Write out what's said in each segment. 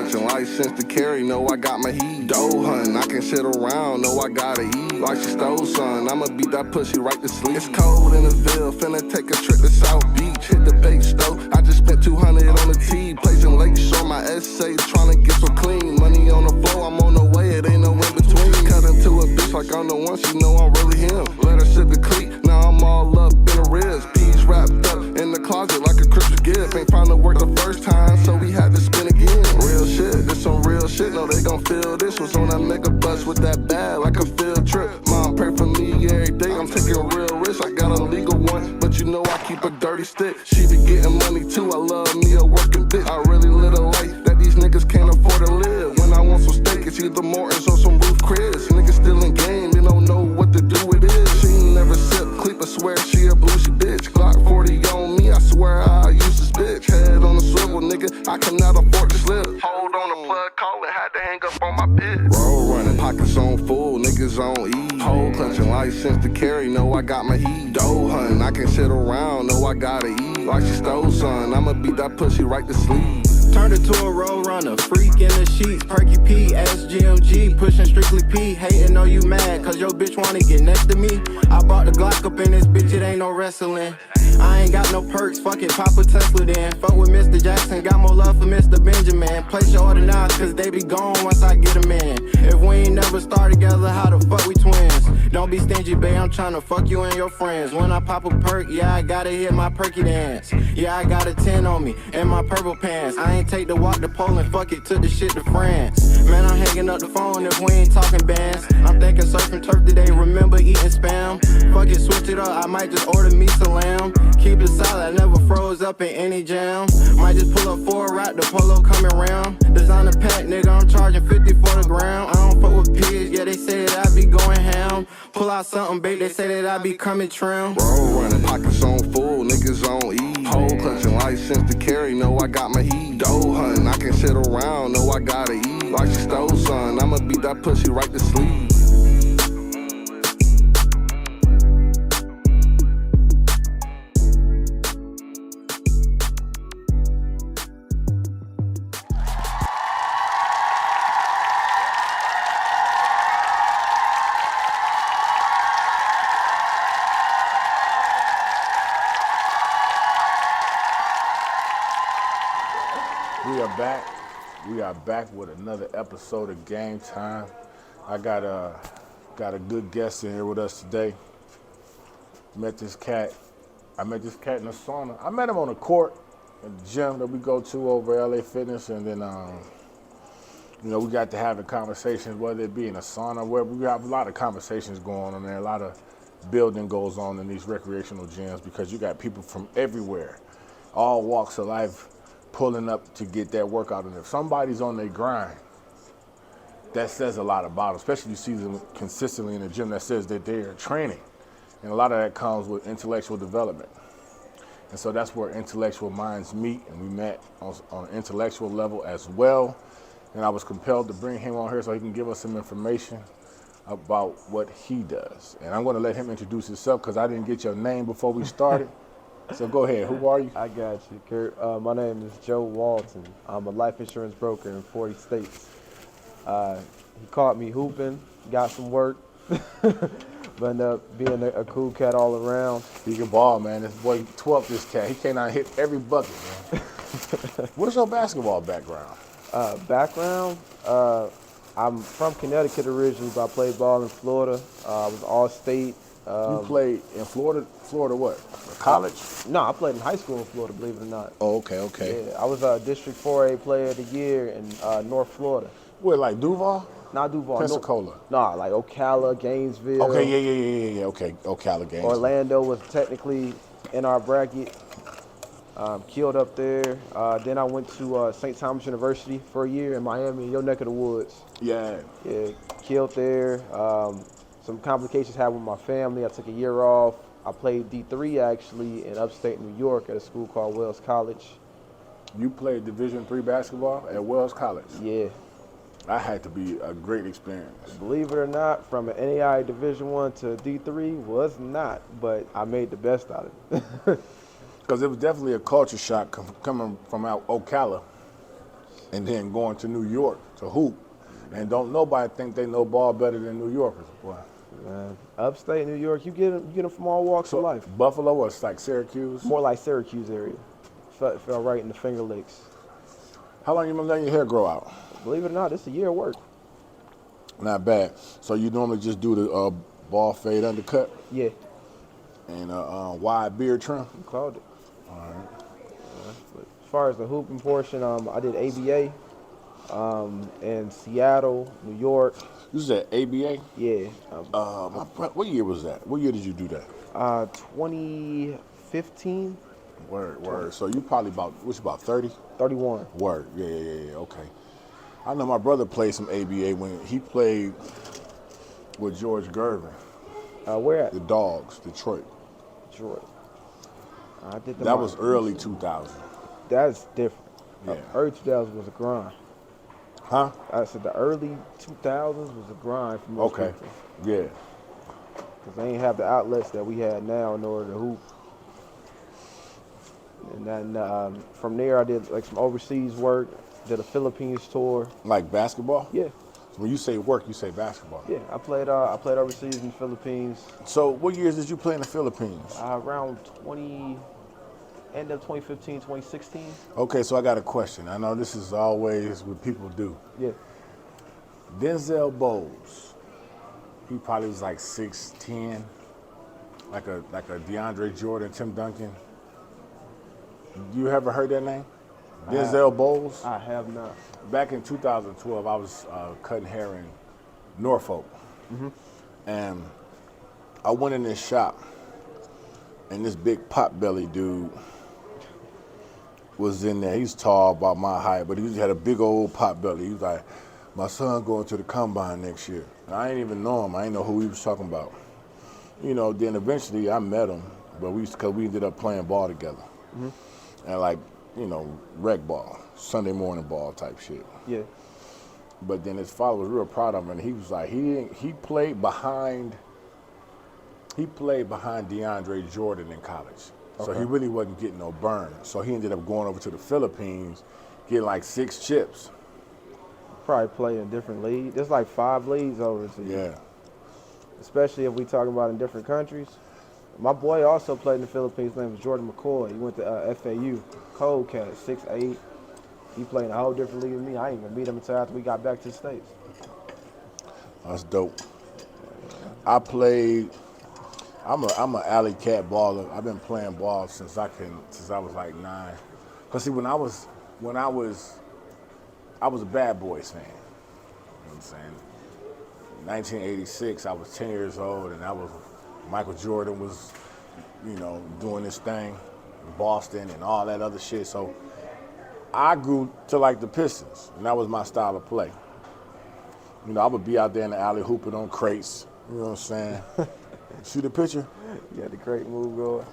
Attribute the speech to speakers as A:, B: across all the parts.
A: clutching, license to carry, know I got my heat. Dough hunting, I can sit around, know I gotta eat. Like she stole son, I'ma beat that pussy right to sleep. It's cold in the Ville, finna take a trip to South Beach. Hit the bait stove, I just spent 200 on the tee. Placing Lake Shore, my essay, tryna get so clean. Money on the floor, I'm on the way, it ain't no in between. Cut into a bitch like I'm the one, she know I'm really him. Let her sip the cleat, now I'm all up in the ribs. Peas wrapped up in the closet like a Christmas gift. Ain't found to work the first time, so we had to spin again. Real shit, this some real shit, no they gon' feel this. Was on that mega bus with that bag like a field trip. Mom pray for me every day, I'm taking real risks. I got a legal one, but you know I keep a dirty stick. She be getting money too, I love me a working bitch. I really live a life that these niggas can't afford to live. When I want some steak, it's either Morton's or some roof Chris. Niggas still in game, they don't know what to do with it. She ain't never sip, Cleaver swear she a bluesy bitch. Glock 40 on me, I swear I use this bitch. Head on the swivel, nigga, I cannot afford to slip. Hold on the plug, call it, had to hang up on my bitch. Roll running, pockets on full, niggas on E. Whole clutching, license to carry, know I got my heat. Dough hunting, I can sit around, know I gotta eat. Like she stole son, I'ma beat that pussy right to sleep.
B: Turned into a road runner, freak in the sheets, Perky P, SGMG, pushing strictly P, hating know you mad, cause your bitch wanna get next to me. I bought the Glock up in this bitch, it ain't no wrestling. I ain't got no perks, fuck it, pop a Tesla then. Fuck with Mr. Jackson, got more love for Mr. Benjamin. Place your order now, cause they be gone once I get them in. If we ain't never start together, how the fuck we twins? Don't be stingy, babe, I'm tryna fuck you and your friends. When I pop a perk, yeah, I gotta hit my perky dance. Yeah, I got a 10 on me, and my purple pants. I ain't take the walk to Poland, fuck it, took the shit to France. Man, I'm hanging up the phone if we ain't talking bands. I'm thinking surfing turf today, remember eating spam. Fuck it, switch it up, I might just order me some lamb. Keep it solid, I never froze up in any jam. Might just pull up for a rap, the polo coming round. Design a pack, nigga, I'm charging 50 for the ground. I don't fuck with pigs, yeah, they say that I be going ham. Pull out something, babe, they say that I be coming trim.
A: Roll running, pockets on full, niggas on E. Whole clutching, license to carry, know I got my heat. Dough hunting, I can sit around, know I gotta eat. Like she stole son, I'ma beat that pussy right to sleep.
C: We are back with another episode of Game Time. I got a good guest in here with us today. I met this cat in the sauna. I met him on the court at the gym that we go to over LA Fitness, and then we got to have the conversations, whether it be in a sauna, where we have a lot of conversations going on there. A lot of building goes on in these recreational gyms because you got people from everywhere, all walks of life, pulling up to get that workout. And if somebody's on their grind, that says a lot about them, especially you see them consistently in the gym. That says that they're training. And a lot of that comes with intellectual development. And so that's where intellectual minds meet, and we met on an intellectual level as well. And I was compelled to bring him on here so he can give us some information about what he does. And I'm going to let him introduce himself because I didn't get your name before we started. So go ahead, who are you?
D: I got you, Kurt. My name is Joe Walton. I'm a life insurance broker in 40 states. He caught me hooping, got some work, but ended up being a cool cat all around.
C: He can ball, man. This boy 12, this cat. He cannot hit every bucket, man. What's your basketball background?
D: I'm from Connecticut originally, but I played ball in Florida. I was all-state.
C: You played in Florida? Florida what? College?
D: No, I played in high school in Florida, believe it or not.
C: Oh, okay.
D: Yeah, I was a District 4A Player of the Year in North Florida.
C: Where, like Duval?
D: Not Duval.
C: Pensacola?
D: No, like Ocala, Gainesville.
C: Okay, yeah. Okay, Ocala, Gainesville.
D: Orlando was technically in our bracket. Killed up there. Then I went to St. Thomas University for a year in Miami, in your neck of the woods.
C: Yeah.
D: Yeah, killed there. Some complications happened with my family. I took a year off. I played D3 actually in upstate New York at a school called Wells College.
C: You played Division III basketball at Wells College?
D: Yeah.
C: That had to be a great experience.
D: Believe it or not, from an NAIA Division I to D3 was not, but I made the best out of it.
C: Because it was definitely a culture shock coming from out Ocala. and then going to New York to hoop. And don't nobody think they know ball better than New Yorkers, boy.
D: Man, upstate New York, you get them from all walks of life.
C: Buffalo was like Syracuse?
D: More like Syracuse area. Fell right in the Finger Lakes.
C: How long you been letting your hair grow out?
D: Believe it or not, it's a year of work.
C: Not bad. So you normally just do the ball fade undercut?
D: Yeah.
C: And wide beard trim?
D: You called it.
C: All right.
D: But as far as the hooping portion, I did ABA in Seattle, New York.
C: You said ABA?
D: Yeah.
C: What year was that? What year did you do that?
D: 2015.
C: Word. So you probably about 30?
D: 31.
C: Word. Yeah. Okay. I know my brother played some ABA when he played with George Gervin.
D: Where at?
C: The Dogs, Detroit.
D: Detroit. I did
C: That was early 2000.
D: That's different.
C: Yeah.
D: Early 2000s was a grind.
C: Huh?
D: I said the early 2000s was a grind for most
C: Okay.
D: people.
C: Yeah.
D: Because they ain't have the outlets that we had now in order to hoop. And then from there, I did like some overseas work. Did a Philippines tour.
C: Like basketball?
D: Yeah.
C: So when you say work, you say basketball.
D: Yeah, I played overseas in the Philippines.
C: So what years did you play in the Philippines?
D: Around end of 2015, 2016.
C: Okay, so I got a question. I know this is always what people do.
D: Yeah.
C: Denzel Bowles, he probably was like 6'10", like a DeAndre Jordan, Tim Duncan. You ever heard that name? Denzel Bowles?
D: I have not.
C: Back in 2012, I was cutting hair in Norfolk. And I went in this shop, and this big pot-belly dude was in there. He's tall, about my height, but he had a big old pot-belly. He was like, my son going to the combine next year. And I ain't even know him. I ain't know who he was talking about. You know, then eventually I met him, but because we ended up playing ball together. And like, you know, rec ball, Sunday morning ball type shit.
D: Yeah.
C: But then his father was real proud of him, and he was like, he played behind DeAndre Jordan in college. So he really wasn't getting no burn. So he ended up going over to the Philippines, getting like 6 chips.
D: Probably play in different leagues. There's like 5 leagues overseas.
C: Yeah.
D: Especially if we talk about in different countries. My boy also played in the Philippines. His name was Jordan McCoy. He went to FAU. Cold cat, 6'8". He played in a whole different league than me. I ain't even meet him until after we got back to the States.
C: That's dope. I played. I'm an alley cat baller. I've been playing ball since I was like 9. Cause see, when I was a Bad Boys fan. You know what I'm saying? In 1986, I was 10 years old, and Michael Jordan was, you know, doing this thing in Boston and all that other shit. So I grew to like the Pistons, and that was my style of play. You know, I would be out there in the alley hooping on crates. You know what I'm saying? See the picture?
D: You had the crate move going.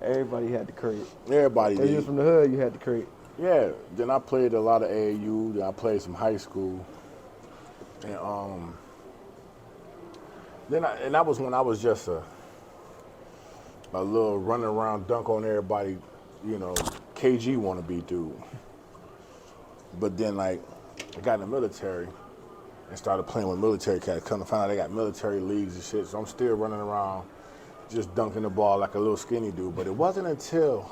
D: Everybody had the crate.
C: Everybody
D: If you
C: did.
D: was from the hood, you had the crate.
C: Yeah. Then I played a lot of AAU. Then I played some high school. And that was when I was just a little running around, dunk on everybody, you know, KG wannabe dude. But then, like, I got in the military and started playing with military cats. Come to find out they got military leagues and shit, so I'm still running around just dunking the ball like a little skinny dude. But it wasn't until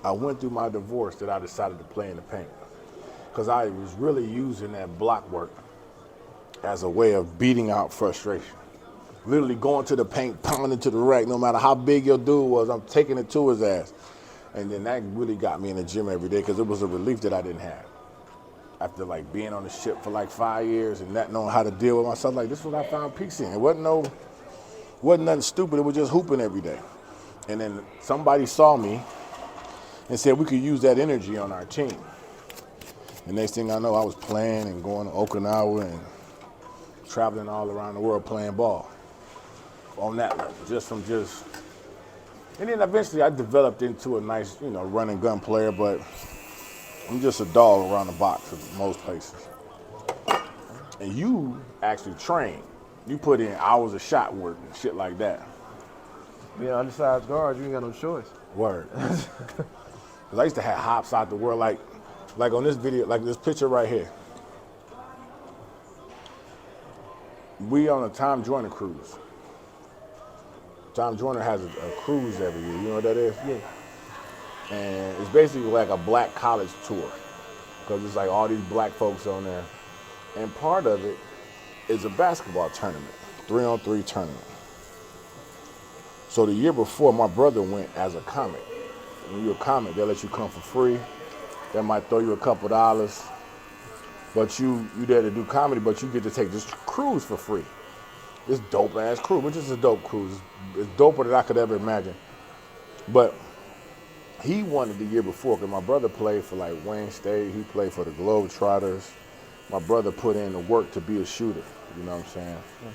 C: I went through my divorce that I decided to play in the paint. Because I was really using that block work as a way of beating out frustration. Literally going to the paint, pounding to the rack, no matter how big your dude was, I'm taking it to his ass. And then that really got me in the gym every day because it was a relief that I didn't have. After like being on the ship for like 5 years and not knowing how to deal with myself, like this is what I found peace in. It wasn't nothing stupid, it was just hooping every day. And then somebody saw me and said we could use that energy on our team. The next thing I know, I was playing and going to Okinawa and traveling all around the world playing ball on that level, and then eventually I developed into a nice, you know, run and gun player, but I'm just a dog around the box in most places. And you actually train. You put in hours of shot work and shit like that.
D: Being undersized guard, you ain't got no choice.
C: Word. Because I used to have hops out the world. Like, Like on this video, like this picture right here. We on a Tom Joyner cruise. Tom Joyner has a cruise every year. You know what that is?
D: Yeah.
C: And it's basically like a black college tour. Because it's like all these black folks on there. And part of it is a basketball tournament, 3-on-3 tournament. So the year before, my brother went as a comic. When you're a comic, they'll let you come for free. They might throw you a couple dollars. But you there to do comedy, but you get to take this cruise for free. This dope ass cruise, which is a dope cruise. It's doper than I could ever imagine. But he won it the year before, because my brother played for like Wayne State. He played for the Globetrotters. My brother put in the work to be a shooter. You know what I'm saying? Yeah.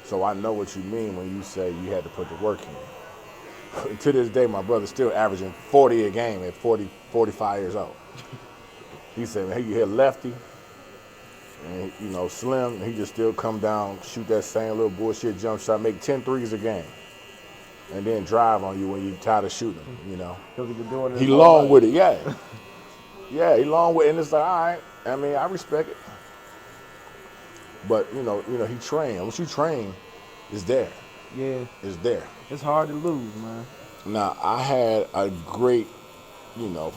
C: So I know what you mean when you say you had to put the work in. To this day, my brother's still averaging 40 a game at 45 years old. He said, man, he hit lefty, and you know, slim, and he just still come down, shoot that same little bullshit jump shot, make 10 threes a game, and then drive on you when you tired of shooting, you know. He long with it, yeah. Yeah, he long with it, and it's like, all right, I mean, I respect it. But, you know, he trained. Once you train, it's there.
D: Yeah.
C: It's there.
D: It's hard to lose, man.
C: Now, I had a great, you know,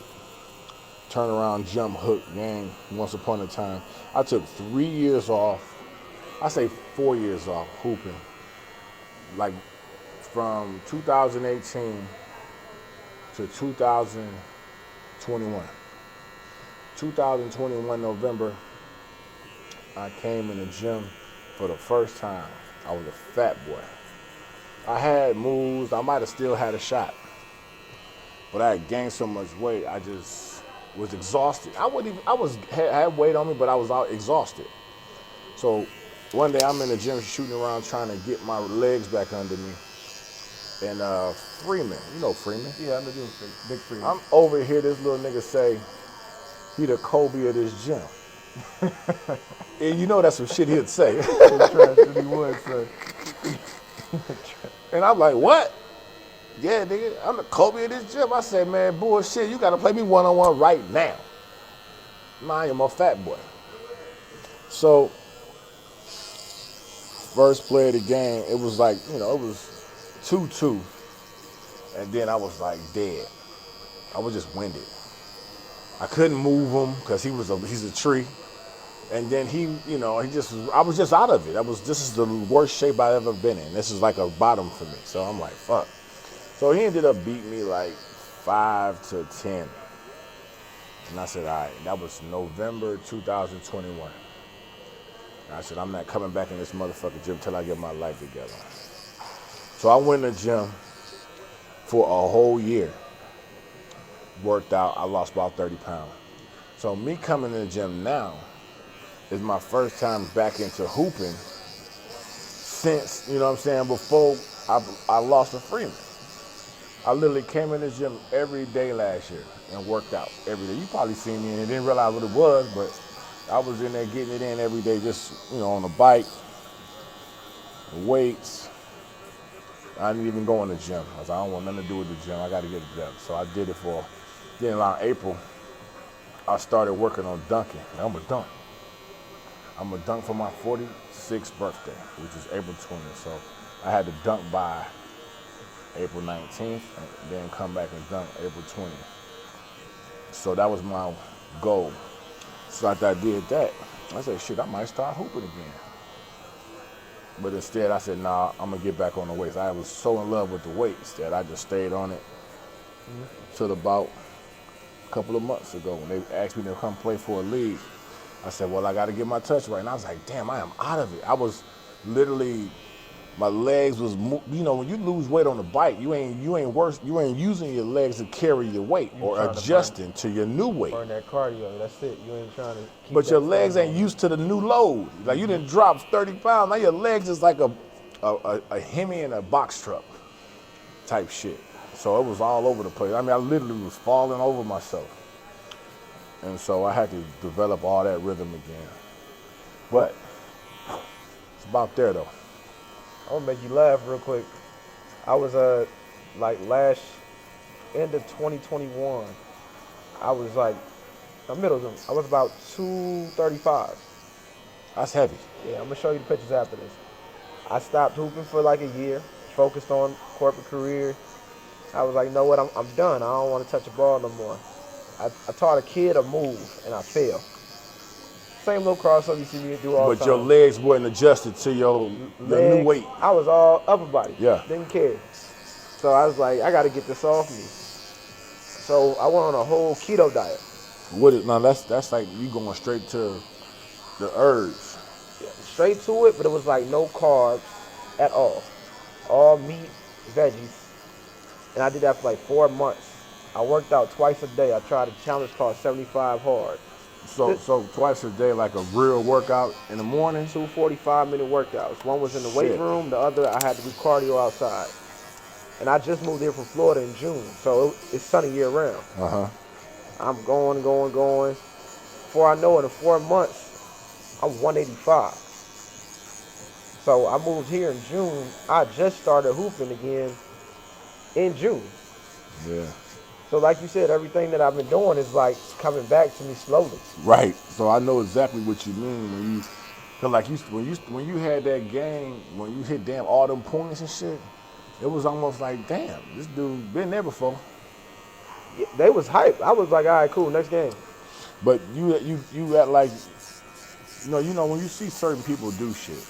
C: turnaround jump hook game once upon a time. I took 3 years off. I say 4 years off hooping. Like from 2018 to 2021. 2021 November, I came in the gym for the first time. I was a fat boy. I had moves. I might have still had a shot, but I had gained so much weight. I just was exhausted. Had weight on me, but I was out exhausted. So one day I'm in the gym shooting around trying to get my legs back under me. And Freeman, you know Freeman?
D: Yeah, I know you, Big Freeman.
C: I'm over here, this little nigga say, he the Kobe of this gym. And you know that's some shit he'd say.
D: He would say.
C: And I'm like, what? Yeah, nigga, I'm the Kobe of this gym. I said, man, bullshit, you gotta play me one-on-one right now. I am a fat boy. So, first play of the game, it was like, you know, it was 2-2. And then I was like dead. I was just winded. I couldn't move him because he's a tree. And then I was just out of it. This is the worst shape I've ever been in. This is like a bottom for me. So I'm like, fuck. So he ended up beating me like 5-10. And I said, all right, that was November 2021. And I said, I'm not coming back in this motherfucking gym till I get my life together. So I went in the gym for a whole year. Worked out, I lost about 30 pounds. So me coming in the gym now is my first time back into hooping since, you know what I'm saying, before I lost to Freeman. I literally came in the gym every day last year and worked out every day. You probably seen me and didn't realize what it was, but I was in there getting it in every day, just, you know, on the bike, the weights. I didn't even go in the gym. I was like, I don't want nothing to do with the gym. I got to get it together. So I did it then around April, I started working on dunking. I'm a dunk. I'm a dunk for my 46th birthday, which is April 20th. So I had to dunk by April 19th and then come back and dunk April 20th. So that was my goal. So after I did that, I said, shit, I might start hooping again. But instead I said, nah, I'm gonna get back on the weights. I was so in love with the weights that I just stayed on it till about a couple of months ago when they asked me to come play for a league. I said, well, I gotta get my touch right. And I was like, damn, I am out of it. I was literally, my legs was, you know, when you lose weight on the bike, you ain't using your legs to carry your weight or adjusting to your new weight.
D: Burn that cardio, that's it. You ain't trying to keep
C: But your legs ain't used to the new load. Like you didn't drop 30 pounds, now your legs is like a Hemi in a box truck type shit. So it was all over the place. I mean, I literally was falling over myself. And so I had to develop all that rhythm again. But it's about there though.
D: I'm gonna make you laugh real quick. I was like end of 2021. I was like middle zone. I was about 235.
C: That's heavy.
D: Yeah, I'm gonna show you the pictures after this. I stopped hooping for like a year, focused on corporate career. I was like, you know what, I'm done. I don't want to touch a ball no more. I taught a kid a move, and I failed. Same little crossover you see me do all the
C: But
D: time.
C: your legs wasn't adjusted to your new weight.
D: I was all upper body.
C: Yeah.
D: Didn't care. So I was like, I got to get this off me. So I went on a whole keto diet.
C: Now that's like you going straight to the herbs.
D: Yeah, straight to it, but it was like no carbs at all. All meat, veggies. And I did that for like 4 months. I worked out twice a day. I tried a challenge called 75 Hard.
C: So twice a day, like a real workout in the morning?
D: 2 45-minute workouts. One was in the weight room, the other I had to do cardio outside. And I just moved here from Florida in June, so it's sunny year round. I'm going. Before I know it, in 4 months, I'm 185. So I moved here in June. I just started hooping again in June.
C: Yeah.
D: So like you said, everything that I've been doing is like coming back to me slowly.
C: Right. So I know exactly what you mean when you, cause like when you had that game, when you hit damn all them points and shit, it was almost like, damn, this dude been there before.
D: Yeah, they was hype. I was like, all right, cool, next game.
C: But you act like, you know when you see certain people do shit,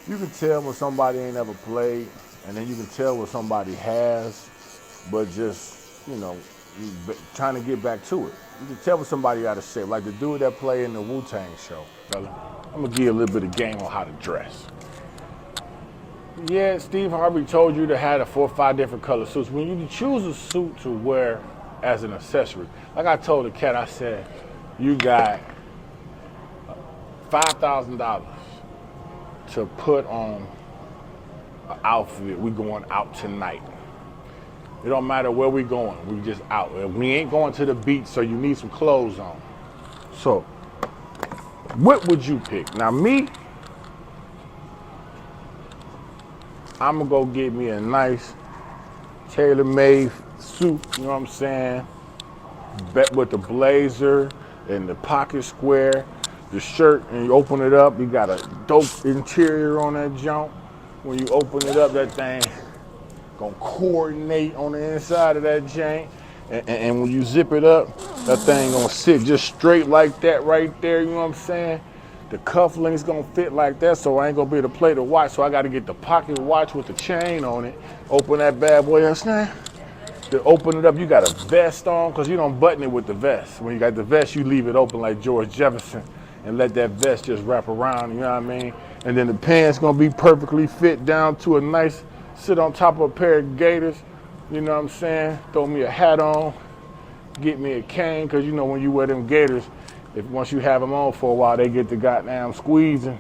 C: you can tell when somebody ain't ever played, and then you can tell when somebody has, but just, trying to get back to it. You can tell when somebody out of shape, like the dude that played in the Wu-Tang show, fella. I'm gonna give you a little bit of game on how to dress. Yeah, Steve Harvey told you to have 4 or 5 different color suits. When you choose a suit to wear as an accessory, like I told the cat, I said, you got $5,000 to put on an outfit. We going out tonight. It don't matter where we going. We just out. We ain't going to the beach, so you need some clothes on. So, what would you pick? Now, me, I'm gonna go get me a nice tailor-made suit, you know what I'm saying? With the blazer and the pocket square, the shirt, and you open it up, you got a dope interior on that junk. When you open it up, that thing gonna coordinate on the inside of that jank. And when you zip it up, that thing gonna sit just straight like that right there, you know what I'm saying? The cufflink's gonna fit like that, so I ain't gonna be able to play the watch, so I gotta get the pocket watch with the chain on it. Open that bad boy, understand? To open it up, you got a vest on, because you don't button it with the vest. When you got the vest, you leave it open like George Jefferson and let that vest just wrap around, you know what I mean? And then the pants gonna be perfectly fit down to a nice, sit on top of a pair of gaiters, you know what I'm saying? Throw me a hat on, get me a cane, because you know when you wear them gaiters, once you have them on for a while, they get the goddamn squeezing,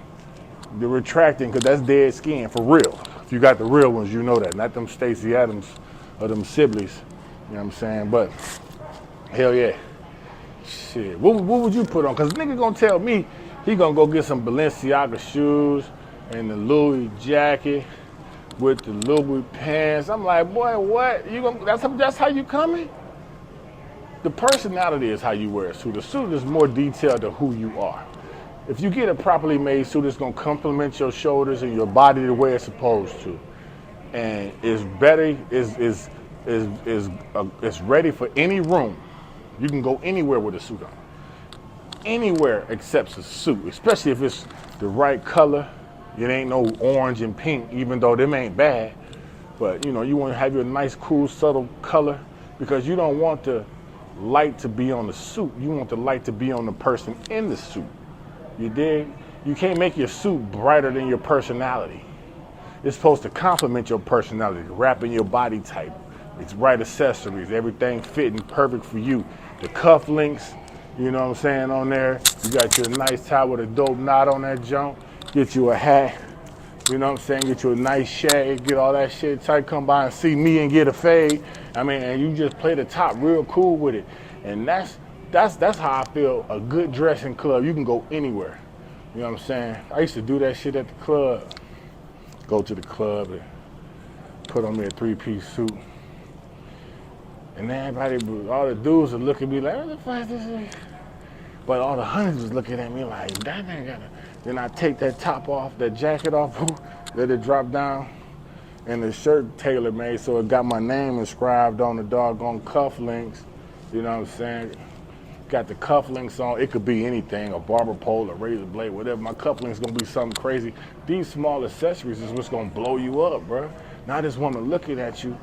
C: the retracting, because that's dead skin, for real. If you got the real ones, you know that, not them Stacey Adams or them Sibleys, you know what I'm saying? But, hell yeah. Shit, what would you put on? Because nigga gonna tell me he gonna go get some Balenciaga shoes and the Louis jacket with the Louis pants. I'm like, boy, what? That's how you coming? The personality is how you wear a suit. The suit is more detailed to who you are. If you get a properly made suit, it's gonna complement your shoulders and your body the way it's supposed to. And it's better, it's ready for any room. You can go anywhere with a suit on. Anywhere except a suit, especially if it's the right color. It ain't no orange and pink, even though them ain't bad. But you want to have your nice, cool, subtle color, because you don't want the light to be on the suit. You want the light to be on the person in the suit. You dig? You can't make your suit brighter than your personality. It's supposed to complement your personality, wrapping your body type. It's right accessories, everything fitting perfect for you. The cufflinks, you know what I'm saying, on there. You got your nice tie with a dope knot on that junk. Get you a hat, you know what I'm saying? Get you a nice shade, get all that shit tight. Come by and see me and get a fade. I mean, and you just play the top real cool with it. And that's how I feel a good dressing club. You can go anywhere. You know what I'm saying? I used to do that shit at the club. Go to the club and put on me a 3-piece suit And everybody, all the dudes would look at me like, what the fuck is this? But all the honeys was looking at me like, that ain't got to. Then I take that top off, that jacket off, let it drop down, and the shirt tailor made so it got my name inscribed on the doggone cufflinks. You know what I'm saying? Got the cufflinks on. It could be anything, a barber pole, a razor blade, whatever. My cufflinks gonna be something crazy. These small accessories is what's gonna blow you up, bro. Not this woman looking at you,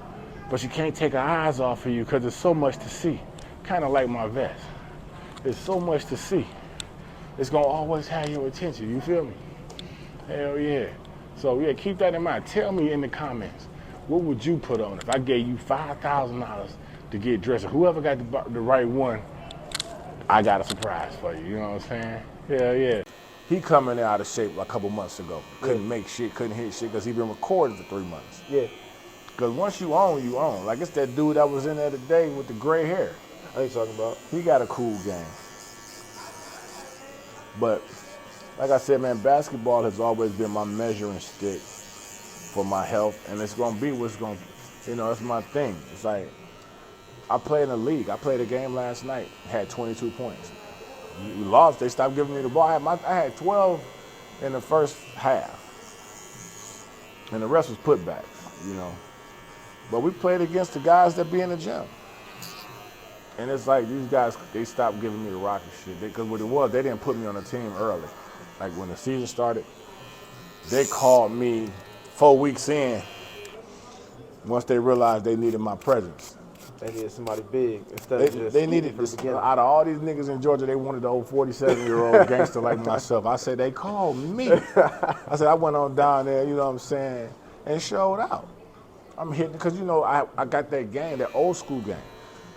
C: but she can't take her eyes off of you because there's so much to see. Kind of like my vest. There's so much to see. It's gonna always have your attention, you feel me? Hell yeah. So yeah, keep that in mind. Tell me in the comments, what would you put on if I gave you $5,000 to get dressed? Whoever got the right one, I got a surprise for you, you know what I'm saying? Hell yeah. He coming out of shape a couple months ago. Couldn't make shit, couldn't hit shit, because he been recording for 3 months.
D: Yeah.
C: Because once you own, you own. Like it's that dude that was in there today with the gray hair.
D: I ain't talking about.
C: He got a cool game. But like I said, man, basketball has always been my measuring stick for my health, and it's gonna be what's gonna, it's my thing. It's like, I play in the league. I played a game last night, had 22 points. We lost, they stopped giving me the ball. I had 12 in the first half, and the rest was putbacks, But we played against the guys that be in the gym. And it's like these guys, they stopped giving me the rocket shit. Because what it was, they didn't put me on the team early. Like when the season started, they called me 4 weeks in once they realized they needed my presence.
D: They needed somebody big instead of just.
C: They needed this. Out of all these niggas in Georgia, they wanted the old 47-year-old gangster like myself. I said, they called me. I said, I went on down there, you know what I'm saying, and showed out. I'm hitting, because I got that game, that old school game.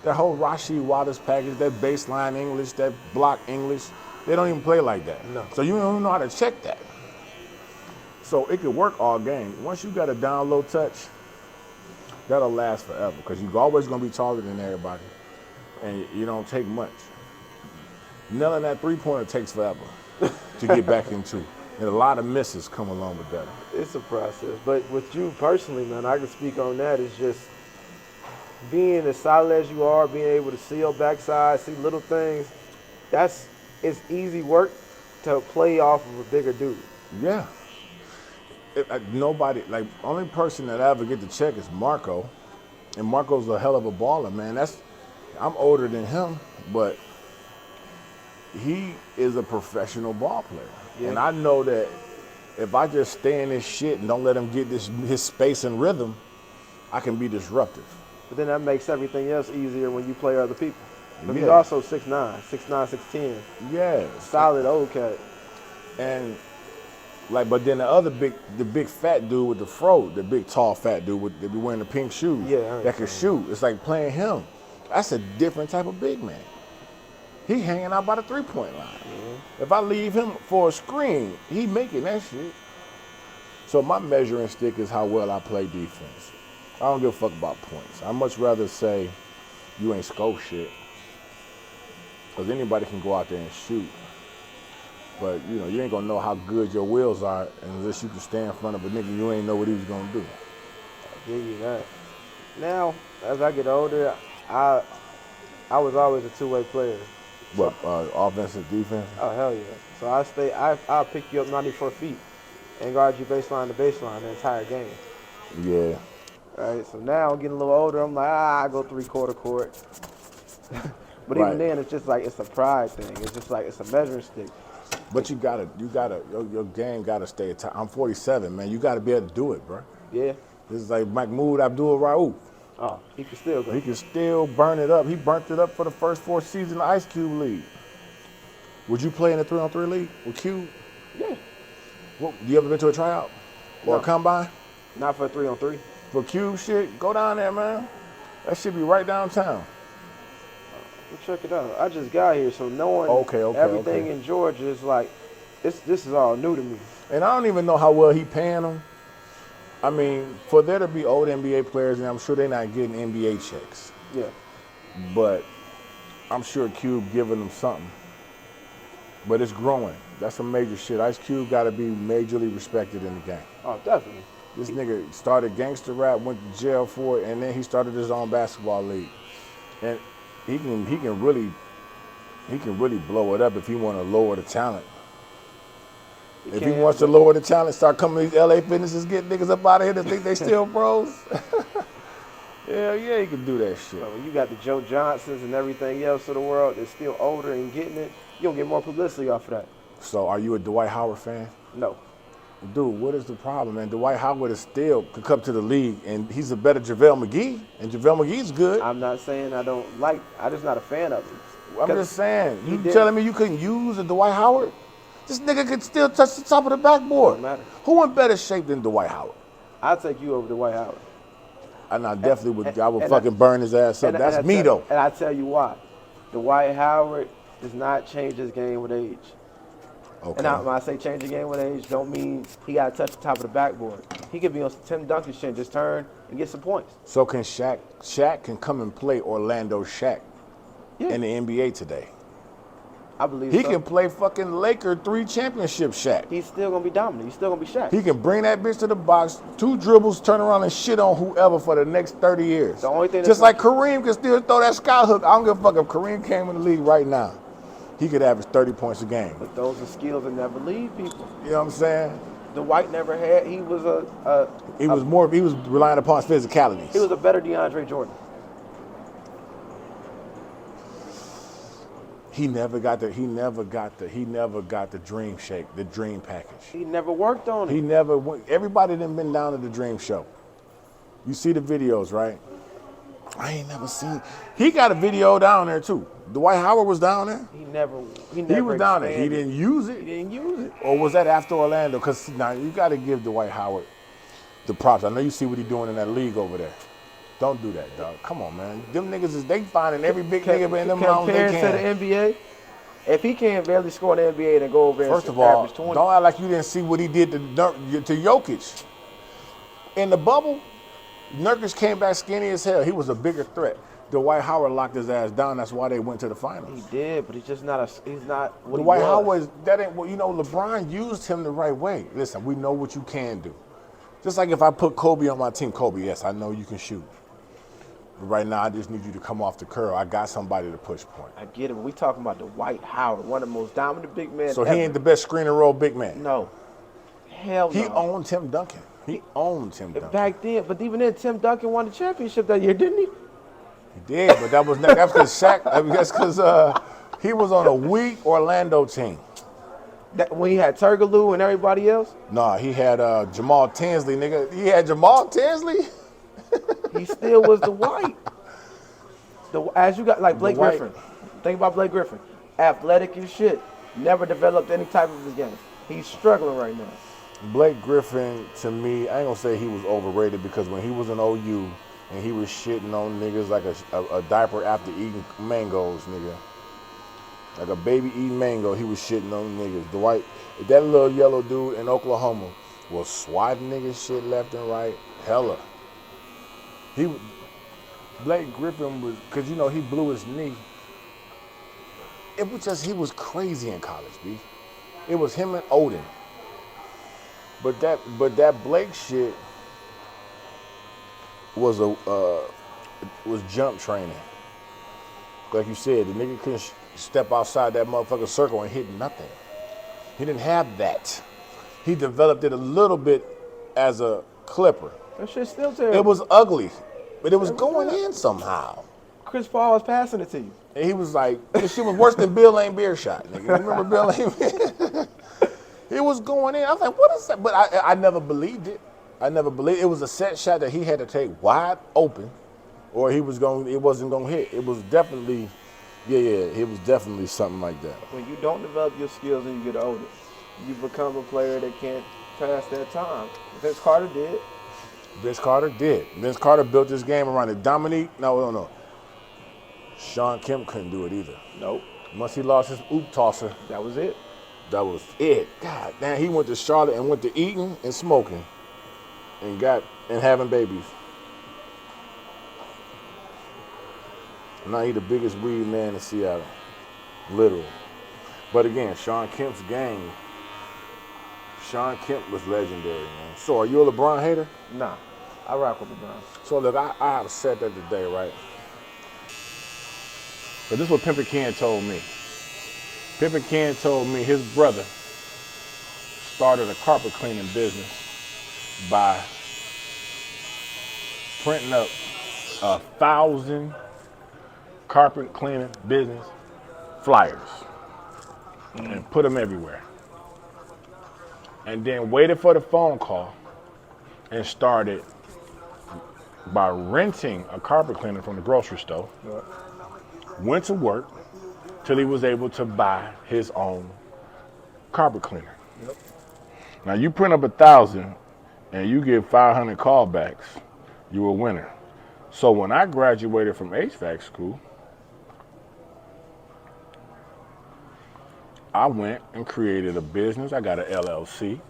C: That whole Rasheed Wallace package, that baseline English, that block English, they don't even play like that.
D: No.
C: So you don't even know how to check that. So it could work all game. Once you got a down low touch, that'll last forever, because you're always going to be taller than everybody, and you don't take much. Nailing that three-pointer takes forever to get back into, and a lot of misses come along with that.
D: It's a process. But with you personally, man, I can speak on that. It's just being as solid as you are, being able to see your backside, see little things, it's easy work to play off of a bigger dude.
C: Yeah. Nobody, only person that I ever get to check is Marco. And Marco's a hell of a baller, man. I'm older than him, but he is a professional ball player. Yeah. And I know that if I just stay in this shit and don't let him get his space and rhythm, I can be disruptive.
D: But then that makes everything else easier when you play other people. But he's also 6'9", 6'10".
C: Yeah.
D: Solid old cat.
C: And but then the big fat dude with the fro, the big tall fat dude that be wearing the pink shoes, that can shoot. It's like playing him. That's a different type of big man. He hanging out by the 3-point line. Mm-hmm. If I leave him for a screen, he making that shit. So my measuring stick is how well I play defense. I don't give a fuck about points. I'd much rather say you ain't scope shit, because anybody can go out there and shoot. But, you ain't going to know how good your wheels are unless you can stand in front of a nigga you ain't know what he was going to do.
D: I give you that. Now, as I get older, I was always a two-way player.
C: What, offense and defense?
D: Oh, hell yeah. So I'll pick you up 94 feet and guard you baseline to baseline the entire game.
C: Yeah.
D: All right, so now I'm getting a little older. I'm like, I go 3/4 court. But even then, it's just like, it's a pride thing. It's just like, it's a measuring stick.
C: But your game gotta stay tight. I'm 47, man. You gotta be able to do it, bro.
D: Yeah.
C: This is like Mahmoud Abdul-Rauf.
D: Oh, he can still go.
C: He can still burn it up. He burnt it up for the first 4 seasons in the Ice Cube League. Would you play in a 3-on-3 league with Cube?
D: Yeah.
C: Well, you ever been to a tryout or a combine?
D: Not for a 3-on-3.
C: For Cube shit, go down there, man. That should be right downtown.
D: Well, check it out. I just got here, so knowing everything in Georgia is like, this is all new to me.
C: And I don't even know how well he paying them. I mean, for there to be old NBA players, and I'm sure they're not getting NBA checks.
D: Yeah.
C: But I'm sure Cube giving them something. But it's growing. That's some major shit. Ice Cube got to be majorly respected in the game.
D: Oh, definitely.
C: This nigga started gangster rap, went to jail for it, and then he started his own basketball league. And he can really blow it up if he want to lower the talent. If he wants to lower the talent, start coming to these LA fitnesses, get niggas up out of here that think they still pros. Hell yeah, he can do that shit.
D: When you got the Joe Johnsons and everything else of the world that's still older and getting it, you'll get more publicity off of that.
C: So are you a Dwight Howard fan?
D: No.
C: Dude, what is the problem, man? Dwight Howard is still could come to the league, and he's a better JaVale McGee, and JaVale McGee's good.
D: I'm not saying I don't like. I'm just not a fan of him.
C: I'm just saying. You telling me you couldn't use a Dwight Howard? This nigga could still touch the top of the backboard.
D: Don't matter.
C: Who in better shape than Dwight Howard?
D: I'll take you over Dwight Howard.
C: And I definitely would. I would fucking burn his ass up. That's me though.
D: And I tell you why. Dwight Howard does not change his game with age.
C: Okay.
D: And when I say change the game with age, don't mean he got to touch the top of the backboard. He could be on Tim Duncan's shit, just turn and get some points.
C: So can Shaq can come and play Orlando Shaq in the NBA today.
D: I believe
C: He
D: so.
C: can play fucking Laker 3 championship Shaq.
D: He's still going to be dominant. He's still going to be Shaq.
C: He can bring that bitch to the box, 2 dribbles, turn around and shit on whoever for the next 30 years.
D: The only thing
C: just like Kareem can still throw that sky hook. I don't give a fuck if Kareem came in the league right now. He could average 30 points a game.
D: But those are skills that never leave people.
C: You know what I'm saying?
D: Dwight never had. He was
C: He was relying upon his physicalities.
D: He was a better DeAndre Jordan.
C: He never got the dream shake, the dream package.
D: He never worked on it.
C: He never went. Everybody done been down to the dream show. You see the videos, right? I ain't never seen. He got a video down there too. Dwight Howard was down there.
D: He never
C: He was down there. He didn't use it.
D: He didn't use it.
C: Or was that after Orlando? Because now you got to give Dwight Howard the props. I know you see what he's doing in that league over there. Don't do that, dog. Come on, man. Them niggas they finding every big nigga in them mountains they can.
D: Compared to the NBA, if he can't barely score in the NBA, then go over
C: First
D: and
C: of all,
D: average 20.
C: don't act like you didn't see what he did to Jokic. In the bubble, Nurkic came back skinny as hell. He was a bigger threat. Dwight Howard locked his ass down. That's why they went to the finals.
D: He did, but he's just not he's not what
C: Dwight
D: he was.
C: Howard, that ain't, you know, LeBron used him the right way. Listen, we know what you can do. Just like if I put Kobe on my team, Kobe, yes, I know you can shoot. But right now, I just need you to come off the curl. I got somebody to push point.
D: I get it, but we talking about Dwight Howard, one of the most dominant big men
C: So
D: ever.
C: he ain't the best screen and roll big man.
D: No. Hell no.
C: He owned Tim Duncan. He owned Tim Duncan.
D: Back then, but even then, Tim Duncan won the championship that year, didn't he?
C: He did, but that's because Shaq. That's because he was on a weak Orlando team.
D: That, when he had Turgaloo and everybody else?
C: Nah, he had Jamal Tinsley, nigga. He had Jamal Tinsley.
D: He still was Dwight. As you got, like Blake Griffin. Think about Blake Griffin. Athletic as shit. Never developed any type of his game. He's struggling right now.
C: Blake Griffin, to me, I ain't gonna say he was overrated because when he was in OU and he was shitting on niggas like a diaper after eating mangoes, nigga. Like a baby eating mango, he was shitting on niggas. Dwight, that little yellow dude in Oklahoma was swatting niggas shit left and right. Hella. Blake Griffin was, because you know he blew his knee. It was just, he was crazy in college, B. It was him and Odin. But that Blake shit was jump training. Like you said, the nigga couldn't step outside that motherfucking circle and hit nothing. He didn't have that. He developed it a little bit as a clipper.
D: That shit's still terrible.
C: It was ugly, but it was going in somehow.
D: Chris Paul was passing it to you.
C: And he was like, this shit was worse than Bill Lane beer shot, nigga. You remember Bill Lane? It was going in. I was like, what is that? But I never believed it. I never believed it. It was a set shot that he had to take wide open or it wasn't going to hit. It was definitely, it was definitely something like that.
D: When you don't develop your skills and you get older, you become a player that can't pass that time. Vince Carter did.
C: Vince Carter did. Vince Carter built this game around it. Dominique, no. Sean Kemp couldn't do it either.
D: Nope.
C: Once he lost his oop tosser.
D: That was it.
C: That was it. God damn, he went to Charlotte and went to eating and smoking and having babies. Now he the biggest weed man in Seattle. Literally. But again, Sean Kemp's game, Sean Kemp was legendary, man. So are you a LeBron hater?
D: Nah. I rock with LeBron.
C: So look, I have said that today, right? But this is what Pimpin' Ken told me. Pimpin' Ken told me his brother started a carpet cleaning business by printing up 1,000 carpet cleaning business flyers and put them everywhere. And then waited for the phone call and started by renting a carpet cleaner from the grocery store. Went to work till he was able to buy his own carpet cleaner. Now you print up 1,000 and you get 500 callbacks, you're a winner. So when I graduated from HVAC school, I went and created a business. I got an LLC.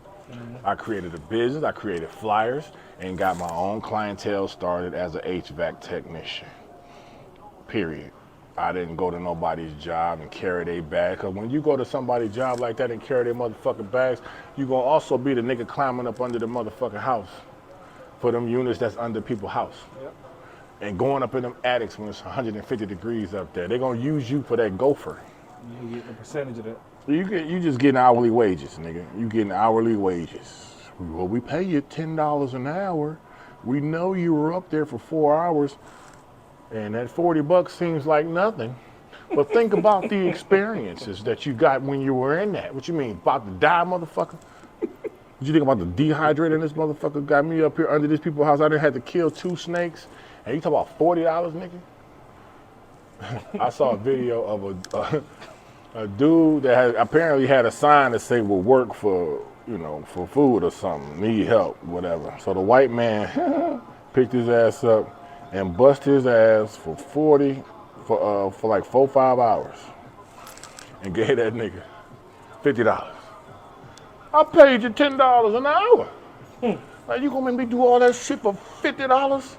C: I created a business, I created flyers, and got my own clientele started as an HVAC technician, period. I didn't go to nobody's job and carry their bag, because when you go to somebody's job like that and carry their motherfucking bags, you gonna also be the nigga climbing up under the motherfucking house for them units that's under people's house. And going up in them attics when it's 150 degrees up there. They're gonna use you for that gopher.
E: You get a percentage of that.
C: You just getting hourly wages, nigga. You getting hourly wages. Well, we pay you $10 an hour. We know you were up there for 4 hours, and that $40 seems like nothing. But think about the experiences that you got when you were in that. What you mean, about to die, motherfucker? What you think about the dehydrating this motherfucker got me up here under these people's house? I done had to kill 2 snakes, and you talk about $40, nigga? I saw a video of a dude that apparently had a sign that say will work for, for food or something, need help, whatever. So the white man picked his ass up and bust his ass for like 4-5 hours and gave that nigga $50. I paid you $10 an hour. Now you gonna make me do all that shit for $50?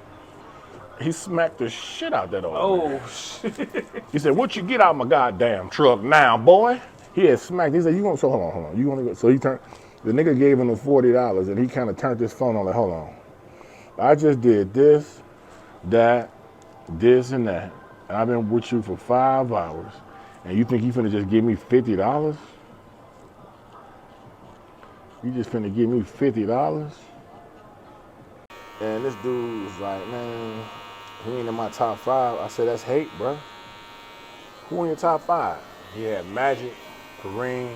C: He smacked the shit out that old man.
E: Shit.
C: He said, "What you get out my goddamn truck now, boy?" He had smacked. He said, "You gonna?" So hold on. You gonna go? So he turned. The nigga gave him the $40, and he kind of turned his phone on. Like, hold on. I just did this, that, this, and that, and I've been with you for 5 hours, and you think you finna just give me $50? You just finna give me $50? And this dude was like, "Man, he ain't in my top 5. I said, "That's hate, bro. Who in your top 5? He had Magic, Kareem,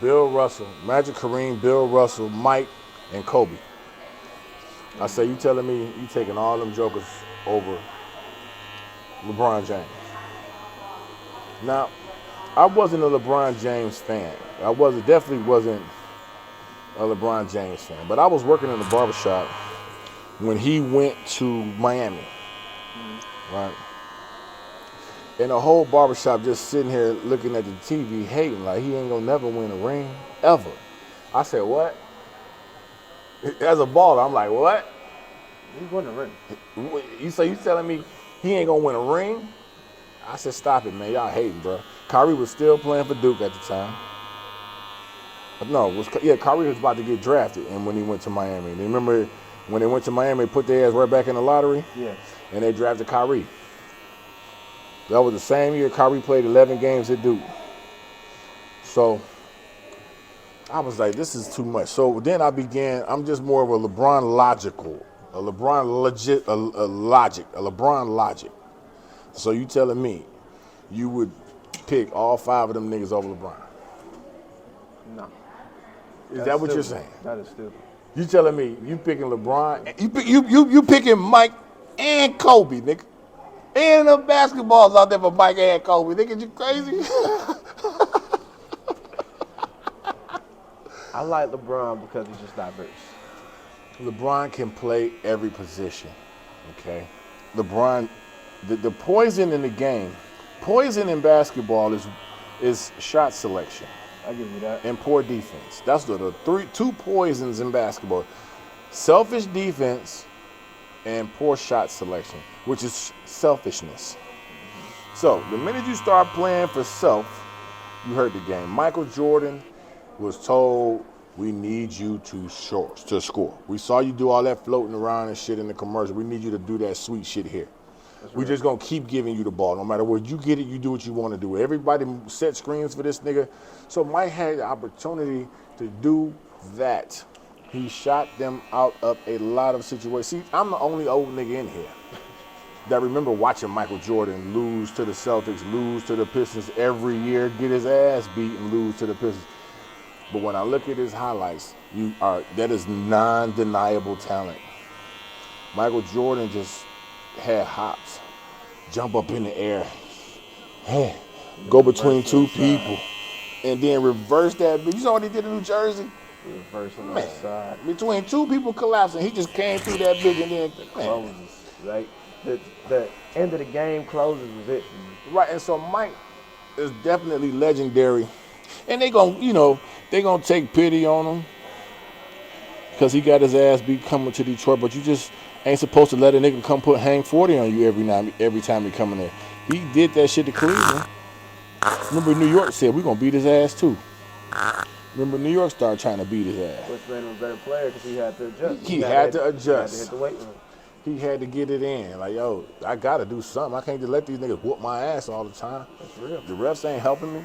C: Bill Russell, Mike, and Kobe. I say, "You telling me you taking all them jokers over LeBron James?" Now, I wasn't a LeBron James fan. Definitely wasn't a LeBron James fan. But I was working in the barbershop when he went to Miami, right? And the whole barbershop just sitting here looking at the TV hating like he ain't gonna never win a ring, ever. I said, "What?" As a baller, I'm like, "What?"
E: He won a ring.
C: You telling me he ain't gonna win a ring? I said, "Stop it, man. Y'all hating, bro." Kyrie was still playing for Duke at the time. No, Kyrie was about to get drafted, and when he went to Miami. Remember when they went to Miami, they put their ass right back in the lottery?
E: Yeah.
C: And they drafted Kyrie. That was the same year Kyrie played 11 games at Duke. So I was like, this is too much. So then I'm just more of a LeBron logic. So you telling me you would pick all 5 of them niggas over LeBron?
E: No.
C: Is that what you're saying?
E: That is stupid.
C: You telling me you picking LeBron? You picking Mike and Kobe, nigga? And the basketballs out there for Mike and Kobe. Nigga, you crazy?
D: I like LeBron because he's just diverse.
C: LeBron can play every position, okay? LeBron, the poison in the game, poison in basketball is shot selection.
E: I give you that.
C: And poor defense. That's the two poisons in basketball. Selfish defense and poor shot selection, which is selfishness. So the minute you start playing for self, you hurt the game. Michael Jordan was told, "We need you to score. We saw you do all that floating around and shit in the commercial. We need you to do that sweet shit here." We just gonna keep giving you the ball. No matter where you get it, you do what you want to do. Everybody set screens for this nigga. So Mike had the opportunity to do that. He shot them out of a lot of situations. See, I'm the only old nigga in here that remember watching Michael Jordan lose to the Celtics, lose to the Pistons every year, get his ass beat and lose to the Pistons. But when I look at his highlights, that is non-deniable talent. Michael Jordan just had hops, jump up in the air, go between two people, and then reverse that. You saw what he did in New Jersey?
D: Reverse on the side.
C: Between two people collapsing, he just came through that bitch and then
D: closes. Right? The end of the game closes was it.
C: Right, and so Mike is definitely legendary. And they gonna take pity on him because he got his ass beat coming to Detroit, but you just ain't supposed to let a nigga come hang 40 on you every time he come in there. He did that shit to Cleveland. Remember New York said, we're gonna beat his ass too. Remember New York started trying to beat his ass.
D: Which made him a better player because he had to adjust.
C: He had to adjust.
D: He had to hit the weight room.
C: He had to get it in. Like, yo, I gotta do something. I can't just let these niggas whoop my ass all the time.
D: That's real.
C: The refs ain't helping me.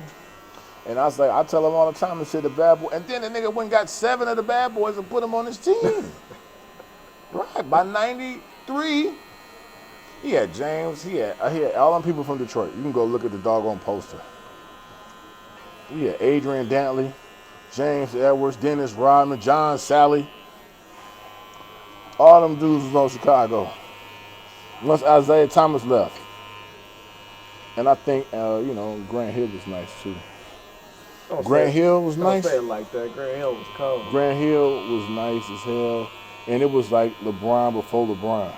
C: And I was like, I tell him all the time, and said the bad boy. And then the nigga went and got 7 of the bad boys and put them on his team. Right, by 93, he had James, he had all them people from Detroit. You can go look at the doggone poster. He had Adrian Dantley, James Edwards, Dennis Rodman, John Sally. All them dudes was on Chicago. Once Isaiah Thomas left. And I think, Grant Hill was nice too. Grant Hill was nice.
D: Don't say it like that. Grant Hill was cold.
C: Grant Hill was nice as hell. And it was like LeBron before LeBron.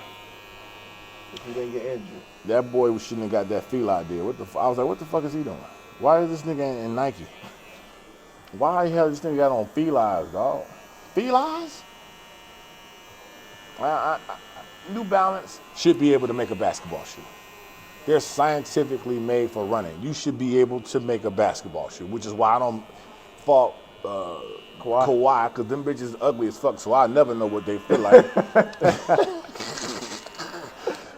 D: If he didn't get injured.
C: That boy shouldn't have got that Fila deal. I was like, what the fuck is he doing? Why is this nigga in Nike? Why the hell this nigga got on Filas, dog? Filas? New Balance should be able to make a basketball shoe. They're scientifically made for running. You should be able to make a basketball shoe, which is why I don't fault Kawhi, because them bitches ugly as fuck, so I never know what they feel like.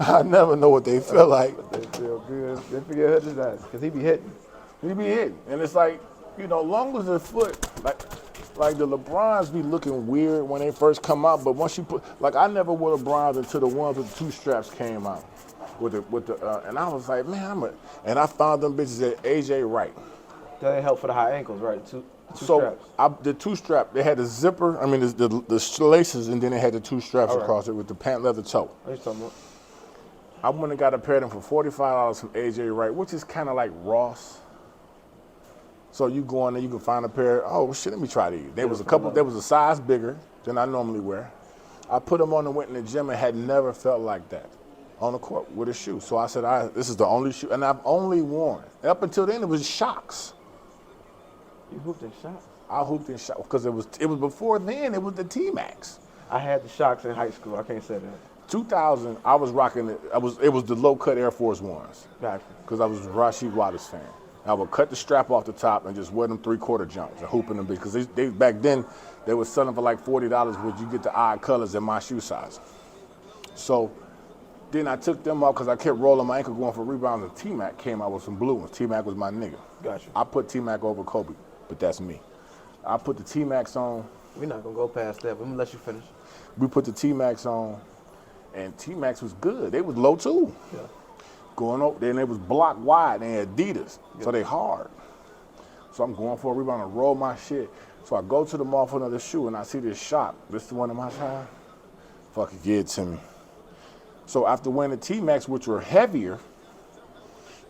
C: I never know what they feel like.
D: But they feel good. They forget his ass, because he be hitting.
C: He be hitting. And it's like, long as the foot, like the LeBrons be looking weird when they first come out, but once you put, I never wore LeBrons until the ones with the 2 straps came out. And I was like, man, and I found them bitches at AJ Wright.
D: They help for the high ankles, right? Two straps.
C: The 2 strap, they had the zipper, the laces, and then they had the 2 straps across it with the pant leather toe.
D: What are you talking about?
C: I went and got a pair of them for $45 from AJ Wright, which is kind of like Ross. So you go in there, you can find a pair. Oh shit, let me try these. There was a size bigger than I normally wear. I put them on and went in the gym and had never felt like that on the court with a shoe. So I said, this is the only shoe, and I've only worn. Up until then, it was Shocks.
D: You hooped in Shocks?
C: I hooped in Shocks because it was before then. It was the T-Max.
D: I had the Shocks in high school. I can't say that.
C: 2000, I was rocking it. It was the low cut Air Force Ones.
D: Gotcha.
C: Because I was a Rasheed Wallace fan. I would cut the strap off the top and just wear them 3/4 jumps and hooping them because they back then they were selling for like $40, which you get the odd colors in my shoe size. So then I took them off because I kept rolling my ankle going for rebounds, and T-Mac came out with some blue ones. T-Mac was my nigga.
D: Gotcha.
C: I put T-Mac over Kobe, but that's me. I put the T-Macs on.
D: We're not gonna go past that, but I'm gonna let you finish.
C: We put the T-Macs on, and T-Macs was good. They was low too.
D: Yeah.
C: Going over, then they was block wide and Adidas, so they hard. So I'm going for a rebound and roll my shit. So I go to the mall for another shoe and I see this Shock. This the one in my time? Fucking give it to me. So after wearing the T-Macs, which were heavier,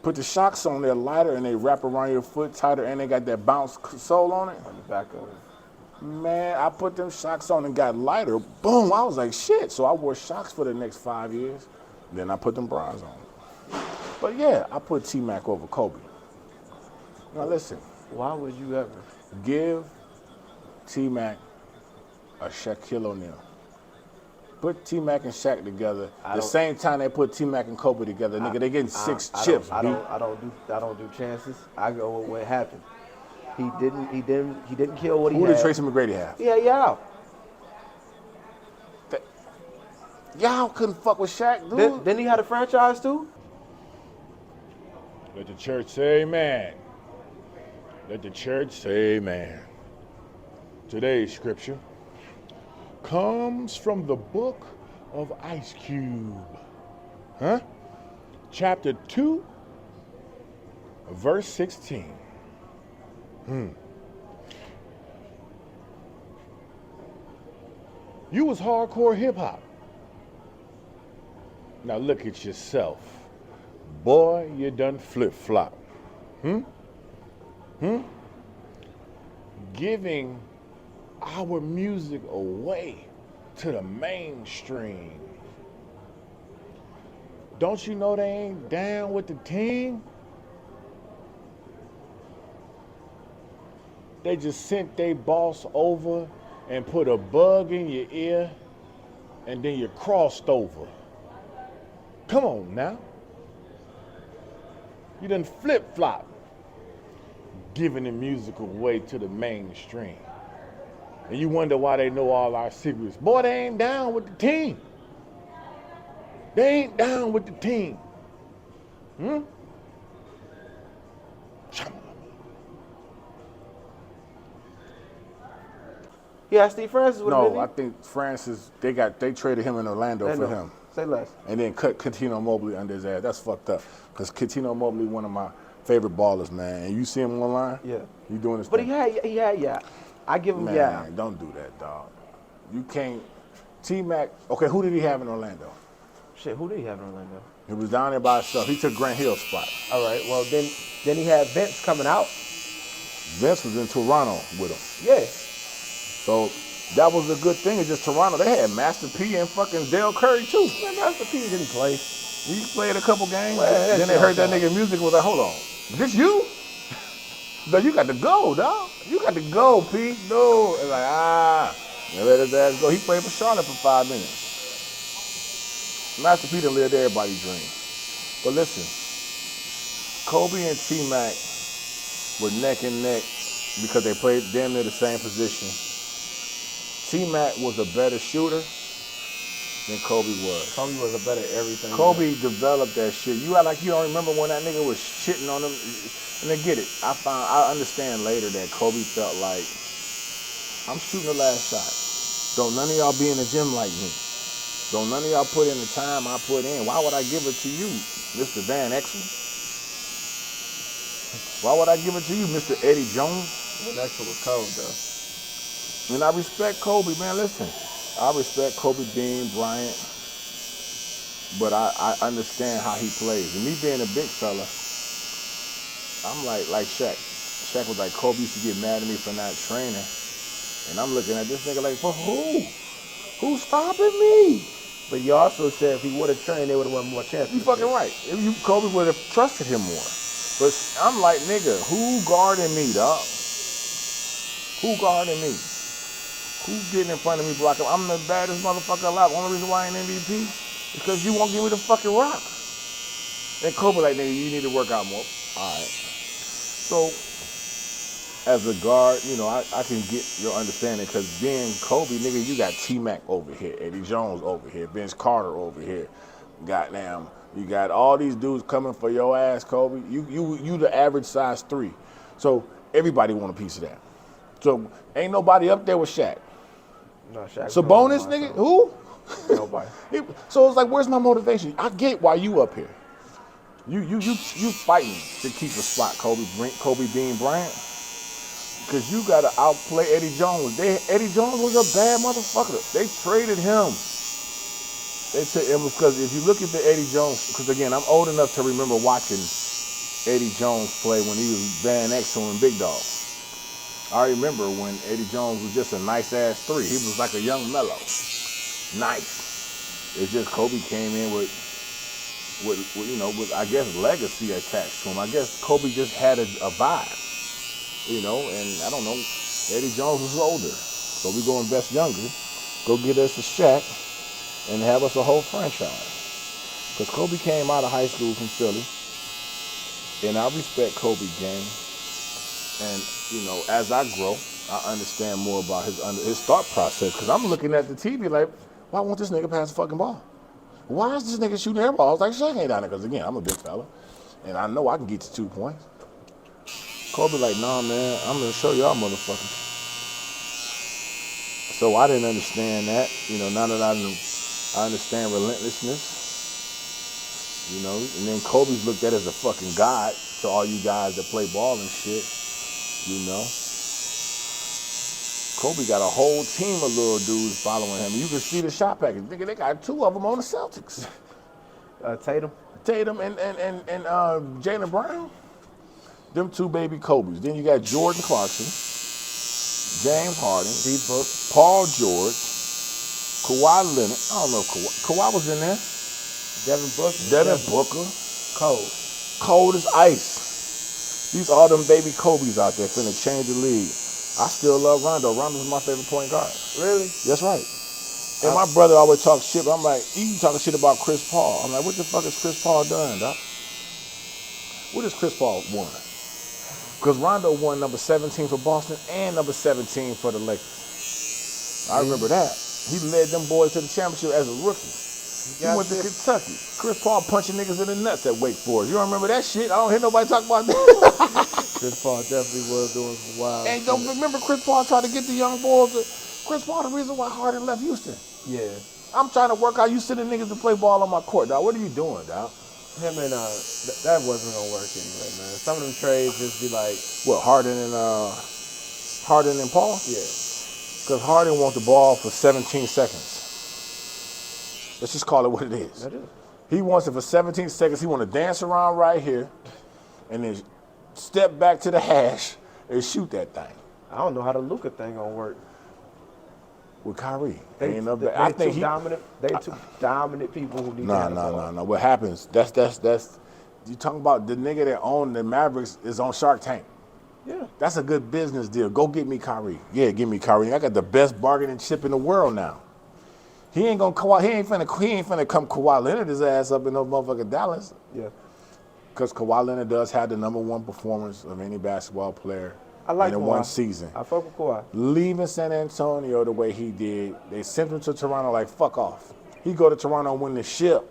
C: put the Shocks on there lighter and they wrap around your foot tighter and they got that bounce sole on it.
D: On the back of it.
C: Man, I put them Shocks on and got lighter. Boom, I was like, shit. So I wore Shocks for the next 5 years. Then I put them bras on. But yeah, I put T-Mac over Kobe. Now listen.
D: Why would you ever?
C: Give T-Mac a Shaquille O'Neal. Put T-Mac and Shaq together. The same time they put T-Mac and Kobe together, nigga, they getting 6 chips.
D: I don't do chances. I go with what happened. He didn't kill what he had.
C: Who did Tracy McGrady have?
D: Yeah.
C: Y'all couldn't fuck with Shaq, dude.
D: Didn't he have a franchise too?
C: Let the church say amen. Let the church say amen. Today's scripture comes from the book of Ice Cube. Huh? Chapter 2, verse 16. You was hardcore hip hop. Now look at yourself. Boy, you done flip-flop. Giving our music away to the mainstream. Don't you know they ain't down with the team? They just sent their boss over and put a bug in your ear, and then you crossed over. Come on now. You done flip-flop, giving the music away to the mainstream. And you wonder why they know all our secrets. Boy, they ain't down with the team. They ain't down with the team.
D: Yeah, Steve Francis would have been
C: No, I think Francis, they traded him in Orlando for him.
D: Say less.
C: And then cut Catino Mobley under his ass. That's fucked up. Because Catino Mobley, one of my favorite ballers, man. And you see him online?
D: Yeah.
C: He doing his
D: But
C: thing.
D: he had, yeah. I give him,
C: Man,
D: yeah.
C: don't do that, dog. You can't. T-Mac, okay, who did he have in Orlando?
D: Shit, who did he have in Orlando?
C: He was down there by himself. He took Grant Hill's spot.
D: All right, well, then he had Vince coming out.
C: Vince was in Toronto with him.
D: Yeah.
C: So that was a good thing. It's just Toronto. They had Master P and fucking Dale Curry, too.
D: Man, Master P didn't play.
C: He played a couple games.
D: Man,
C: then they heard that nigga music was like, hold on. This you? No, you got to go, dog. You got to go, P. No. It's like, they let his ass go. He played for Charlotte for 5 minutes. Master P done lived everybody's dream. But listen, Kobe and T-Mac were neck and neck because they played damn near the same position. T-Mac was a better shooter than Kobe was.
D: Kobe was a better everything.
C: Kobe developed that shit. You act like you don't remember when that nigga was shitting on him. And I get it. I understand later that Kobe felt like, I'm shooting the last shot. Don't none of y'all be in the gym like me. Don't none of y'all put in the time I put in. Why would I give it to you, Mr. Van Exel? Why would I give it to you, Mr. Eddie Jones?
D: Van Exel was cold, though.
C: And I respect Kobe, man. Listen, I respect Kobe Bean Bryant, but I understand how he plays. And me being a big fella, I'm like Shaq. Shaq was like, Kobe used to get mad at me for not training. And I'm looking at this nigga like, for who? Who's stopping me?
D: But you also said if he would have trained, they would have won more championships.
C: You fucking right. Kobe would have trusted him more. But I'm like, nigga, who guarding me, dog? Who guarding me? Who's getting in front of me blocking? I'm the baddest motherfucker alive. Only reason why I ain't MVP is because you won't give me the fucking rock. And Kobe like, nigga, you need to work out more. All right. So, as a guard, you know, I can get your understanding because being Kobe, nigga, you got T-Mac over here, Eddie Jones over here, Vince Carter over here. Goddamn, you got all these dudes coming for your ass, Kobe. You the average size 3. So everybody want a piece of that. So ain't nobody up there with Shaq.
D: No, Shaq.
C: Sabonis, nigga? Who?
D: Nobody.
C: So it's like, where's my motivation? I get why you up here. You fighting to keep a spot, Kobe Bean Bryant. Because you got to outplay Eddie Jones. Eddie Jones was a bad motherfucker. They traded him. They took him because if you look at the Eddie Jones, because again, I'm old enough to remember watching Eddie Jones play when he was Van Exel and Big Dog. I remember when Eddie Jones was just a nice-ass 3. He was like a young Mello. Nice. It's just Kobe came in with I guess, legacy attached to him. I guess Kobe just had a vibe. You know, and I don't know, Eddie Jones was older. So we go invest younger, go get us a Shaq, and have us a whole franchise. Because Kobe came out of high school from Philly, and I respect Kobe game. And, you know, as I grow, I understand more about his thought process. Because I'm looking at the TV like, Why won't this nigga pass the fucking ball? Why is this nigga shooting air balls like Shaq ain't down there? Because again, I'm a big fella, and I know I can get to 2 points. Kobe like, nah, man, I'm gonna show y'all motherfuckers. So I didn't understand that. You know, now that I understand relentlessness. You know, and then Kobe's looked at as a fucking god to all you guys that play ball and shit. You know. Kobe got a whole team of little dudes following him. You can see the shot package. Nigga, they got 2 of them on the Celtics. Tatum and Jaylen Brown. Them 2 baby Kobe's. Then you got Jordan Clarkson, James Harden,
D: D-Book,
C: Paul George, Kawhi Leonard. I don't know if Kawhi was in there.
D: Devin Booker.
C: Cold as ice. These all them baby Kobe's out there finna change the league. I still love Rondo. Rondo's my favorite point guard.
D: Really?
C: That's right. And my brother always talks shit, but I'm like, you talking shit about Chris Paul. I'm like, what the fuck has Chris Paul done, doc? What has Chris Paul won? Because Rondo won number 17 for Boston and number 17 for the Lakers. I remember that. He led them boys to the championship as a rookie. He went to Kentucky. Chris Paul punching niggas in the nuts at Wake Forest. You don't remember that shit? I don't hear nobody talk about that.
D: Chris Paul definitely was doing some wild
C: And don't remember Chris Paul tried to get the young boys to... Chris Paul, the reason why Harden left Houston.
D: Yeah.
C: I'm trying to work out you sending niggas to play ball on my court, dog. What are you doing, dog?
D: Him and that wasn't gonna work anyway, man. Some of them trades just be like,
C: What, Harden and Paul?
D: yeah.
C: Because Harden wants the ball for 17 seconds. Let's just call it what it is.
D: That is.
C: He wants it for 17 seconds. He want to dance around right here and then step back to the hash and shoot that thing.
D: I don't know how the Luka thing gonna work.
C: With Kyrie.
D: They
C: They
D: too dominant people who need to have the ball.
C: No. What happens, that's you talking about the nigga that owned the Mavericks is on Shark Tank.
D: Yeah.
C: That's a good business deal. Go get me Kyrie. Yeah, give me Kyrie. I got the best bargaining chip in the world now. He ain't finna come Kawhi Leonard his ass up in no motherfucking Dallas.
D: Yeah.
C: Because Kawhi Leonard does have the #1 performance of any basketball player
D: I like
C: in
D: Kawhi.
C: one season.
D: I fuck with Kawhi.
C: Leaving San Antonio the way he did, they sent him to Toronto like fuck off. He go to Toronto and win the ship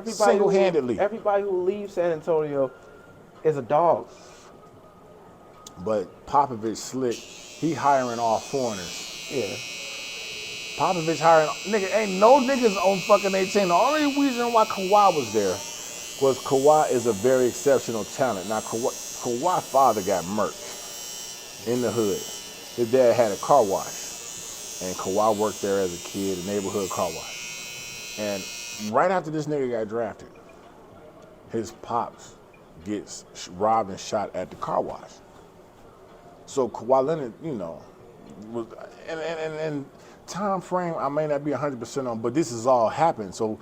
C: single-handedly.
D: Everybody who leaves San Antonio is a dog.
C: But Popovich slick, he hiring all foreigners.
D: Yeah.
C: Popovich hiring, nigga, ain't no niggas on fucking 18. The only reason why Kawhi was there was Kawhi is a very exceptional talent. Now, Kawhi's father got murked in the hood. His dad had a car wash, and Kawhi worked there as a kid, a neighborhood car wash. And right after this nigga got drafted, his pops gets robbed and shot at the car wash. So Kawhi Leonard, you know, was, and time frame I may not be 100% on, but this has all happened. So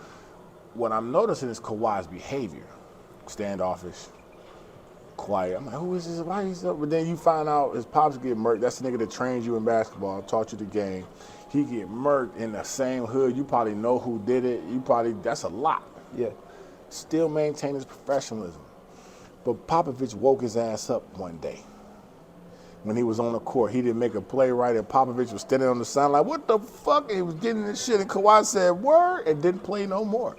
C: what I'm noticing is Kawhi's behavior, standoffish, quiet. I'm like, who is this? Why is he? But then you find out his pops get murked. That's the nigga that trained you in basketball, taught you the game. He get murked in the same hood. You probably know who did it. That's a lot.
D: Yeah.
C: Still maintain his professionalism. But Popovich woke his ass up one day. When he was on the court, he didn't make a play right, and Popovich was standing on the side like, what the fuck? And he was getting this shit, and Kawhi said, word, and didn't play no more.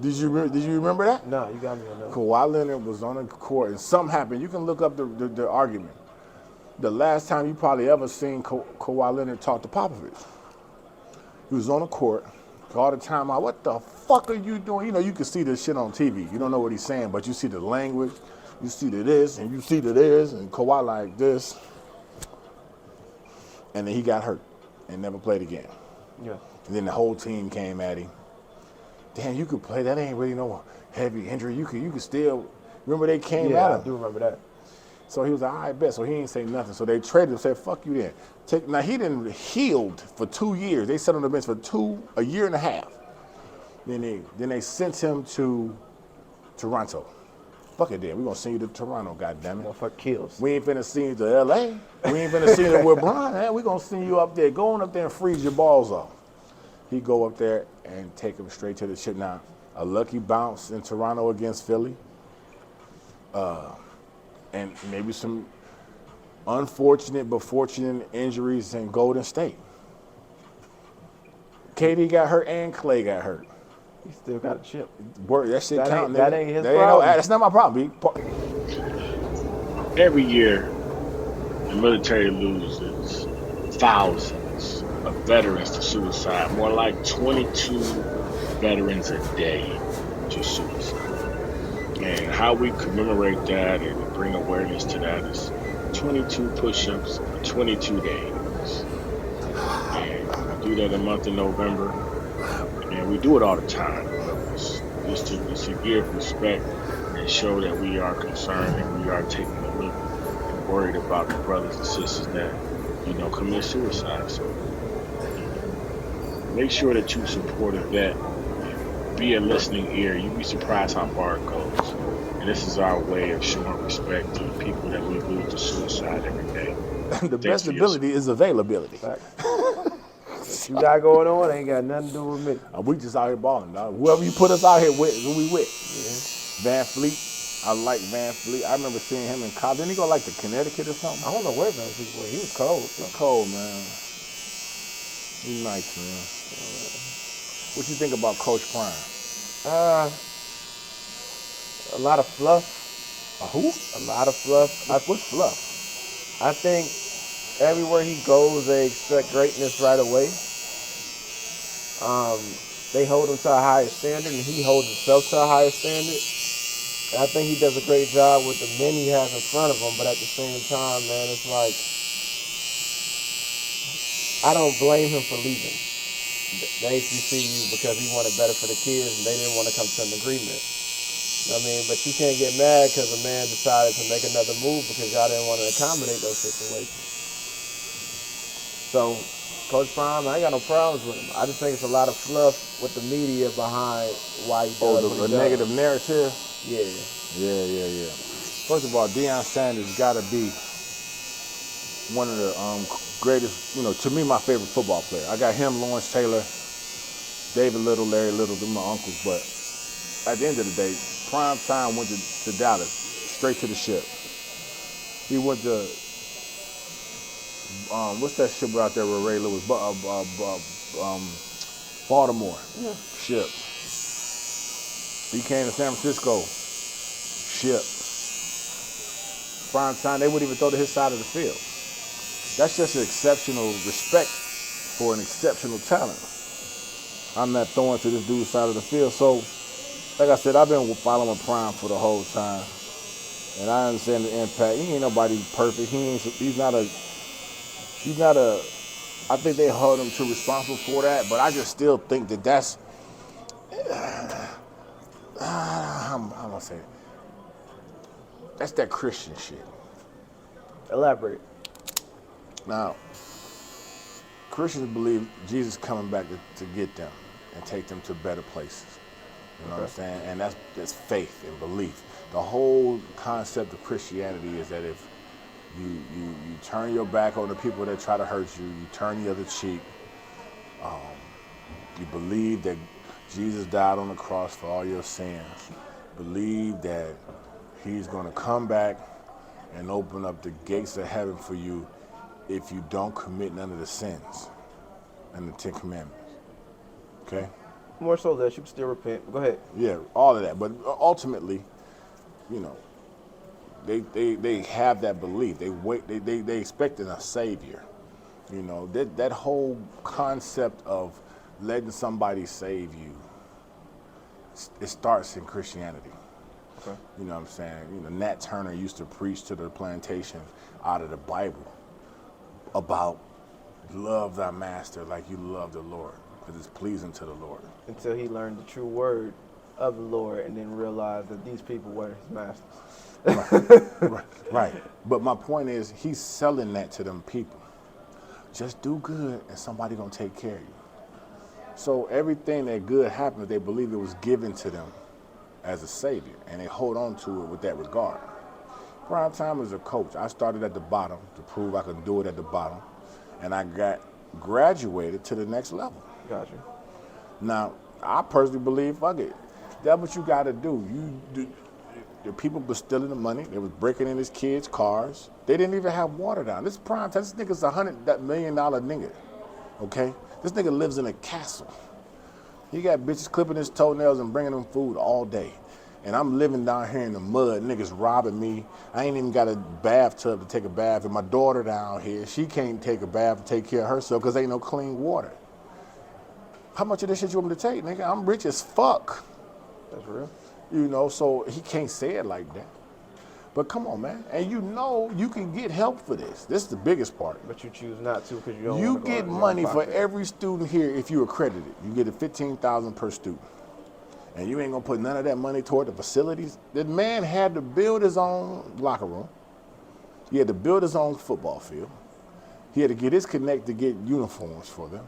C: Did you remember that?
D: No, you got me on that.
C: Kawhi Leonard was on the court, and something happened. You can look up the argument. The last time you probably ever seen Kawhi Leonard talk to Popovich. He was on the court, all the time out, what the fuck are you doing? You know, you can see this shit on TV. You don't know what he's saying, but you see the language. You see the this, and you see the this, and Kawhi like this. And then he got hurt and never played again.
D: Yeah.
C: And then the whole team came at him. Damn, you could play. That ain't really no heavy injury. You could still. Remember they came at him.
D: Yeah, I do remember that.
C: So he was like, all right, bet. So he ain't say nothing. So they traded him, said, fuck you then. Now he didn't healed for 2 years. They sat on the bench for a year and a half. Then they sent him to Toronto. Fuck it then. We're going to send you to Toronto, goddammit.
D: Motherfucker kills.
C: We ain't finna send you to L.A. We ain't finna send you with Brian. We're going to send you up there. Go on up there and freeze your balls off. He go up there and take him straight to the shit. Now, a lucky bounce in Toronto against Philly. And maybe some unfortunate but fortunate injuries in Golden State. KD got hurt and Clay got hurt.
D: He still got a chip.
C: Word, that shit count, nigga.
D: That ain't his
C: That
D: problem.
C: that's not my problem, B.
F: Every year, the military loses thousands of veterans to suicide, more like 22 veterans a day to suicide. And how we commemorate that and bring awareness to that is 22 push-ups for 22 days. And we do that in the month of November, and we do it all the time. It's to give respect and show that we are concerned and we are taking a look and worried about the brothers and sisters that, commit suicide. So make sure that you support a vet. Be a listening ear. You'd be surprised how far it goes. And this is our way of showing respect to the people that we lose to suicide every day.
C: The best ability is availability.
D: What you got going on ain't got nothing to do with me.
C: We just out here balling, dog. Whoever you put us out here with, who we with. Yeah. Van Fleet. I like Van Fleet. I remember seeing him in college. Didn't he go like to Connecticut or something?
D: I don't know where Van Fleet was. He was cold.
C: He's cold, man. He's nice, man. What you think about Coach Prime?
D: A lot of fluff.
C: Who?
D: A lot of fluff.
C: What's fluff?
D: I think everywhere he goes, they expect greatness right away. They hold him to a higher standard, and he holds himself to a higher standard. And I think he does a great job with the men he has in front of him, but at the same time, man, it's like, I don't blame him for leaving the HBCU because he wanted better for the kids, and they didn't want to come to an agreement. I mean, but you can't get mad because a man decided to make another move because y'all didn't want to accommodate those situations. So, Coach Prime, I ain't got no problems with him. I just think it's a lot of fluff with the media behind why he does what he
C: the
D: does.
C: negative narrative?
D: Yeah.
C: Yeah. First of all, Deion Sanders got to be one of the greatest, to me, my favorite football player. I got him, Lawrence Taylor, David Little, Larry Little, they're my uncles, but at the end of the day, Prime Time went to Dallas, straight to the ship. He went to, what's that ship out there where Ray Lewis, Baltimore, ship. He came to San Francisco, ship. Prime Time, they wouldn't even throw to his side of the field. That's just an exceptional respect for an exceptional talent. I'm not throwing to this dude's side of the field. So, like I said, I've been following Prime for the whole time. And I understand the impact. He ain't nobody perfect. He's not a, I think they hold him to responsible for that, but I just still think that's, I'm gonna say it. That's that Christian shit.
D: Elaborate.
C: Now, Christians believe Jesus is coming back to get them and take them to better places. You know what I'm saying? And that's faith and belief. The whole concept of Christianity is that if you turn your back on the people that try to hurt you, you turn the other cheek, you believe that Jesus died on the cross for all your sins, believe that he's going to come back and open up the gates of heaven for you if you don't commit none of the sins and the 10 Commandments. Okay?
D: More so that you can still repent. Go ahead.
C: Yeah, all of that. But ultimately, they have that belief. They expecting a savior. That whole concept of letting somebody save you, it starts in Christianity.
D: Okay.
C: You know what I'm saying? Nat Turner used to preach to the plantation out of the Bible about love thy master like you love the Lord, because it's pleasing to the Lord.
D: Until he learned the true word of the Lord and then realized that these people were his masters.
C: Right. But my point is, he's selling that to them people. Just do good and somebody gonna take care of you. So everything that good happens, they believe it was given to them as a savior, and they hold on to it with that regard. Prime Time as a coach, I started at the bottom to prove I could do it at the bottom, and I got graduated to the next level.
D: Gotcha.
C: Now, I personally believe, fuck it, that's what you got to do. The people were stealing the money. They was breaking in his kids' cars. They didn't even have water down. This Prime Time, this nigga's $100 million nigga, okay? This nigga lives in a castle. He got bitches clipping his toenails and bringing them food all day. And I'm living down here in the mud, niggas robbing me. I ain't even got a bathtub to take a bath. And my daughter down here, she can't take a bath to take care of herself because ain't no clean water. How much of this shit you want me to take, nigga? I'm rich as fuck.
D: That's real.
C: You know, so he can't say it like that. But come on, man. And you know you can get help for this. This is the biggest part.
D: But you choose not to because you don't
C: You
D: wanna go out
C: get
D: of your own
C: money for
D: pocket.
C: every student here if you're accredited. You get a $15,000 per student. And you ain't gonna put none of that money toward the facilities. The man had to build his own locker room. He had to build his own football field. He had to get his connect to get uniforms for them.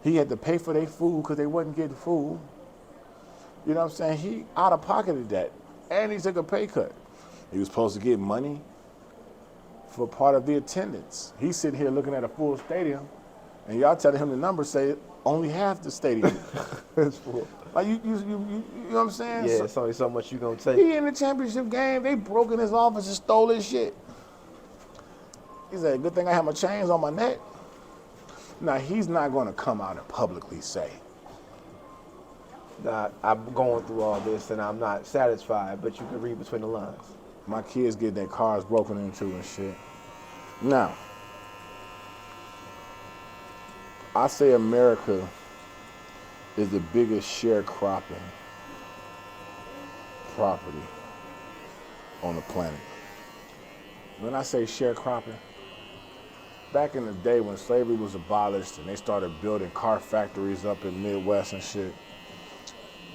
C: He had to pay for their food because they wasn't getting food. You know what I'm saying? He out of pocketed that. And he took a pay cut. He was supposed to get money for part of the attendance. He's sitting here looking at a full stadium, and y'all telling him the numbers say only half the stadium.
D: It's full.
C: Like you know what I'm saying?
D: Yeah,
C: So,
D: it's only so much you gonna take.
C: he in the championship game, they broke in his office and stole his shit. He said, good thing I have my chains on my neck. Now, he's not gonna come out and publicly say,
D: Nah, I'm going through all this and I'm not satisfied, but you can read between the lines.
C: my kids get their cars broken into and shit. Now, I say America is the biggest sharecropping property on the planet. When I say sharecropping, back in the day when slavery was abolished and they started building car factories up in the Midwest and shit,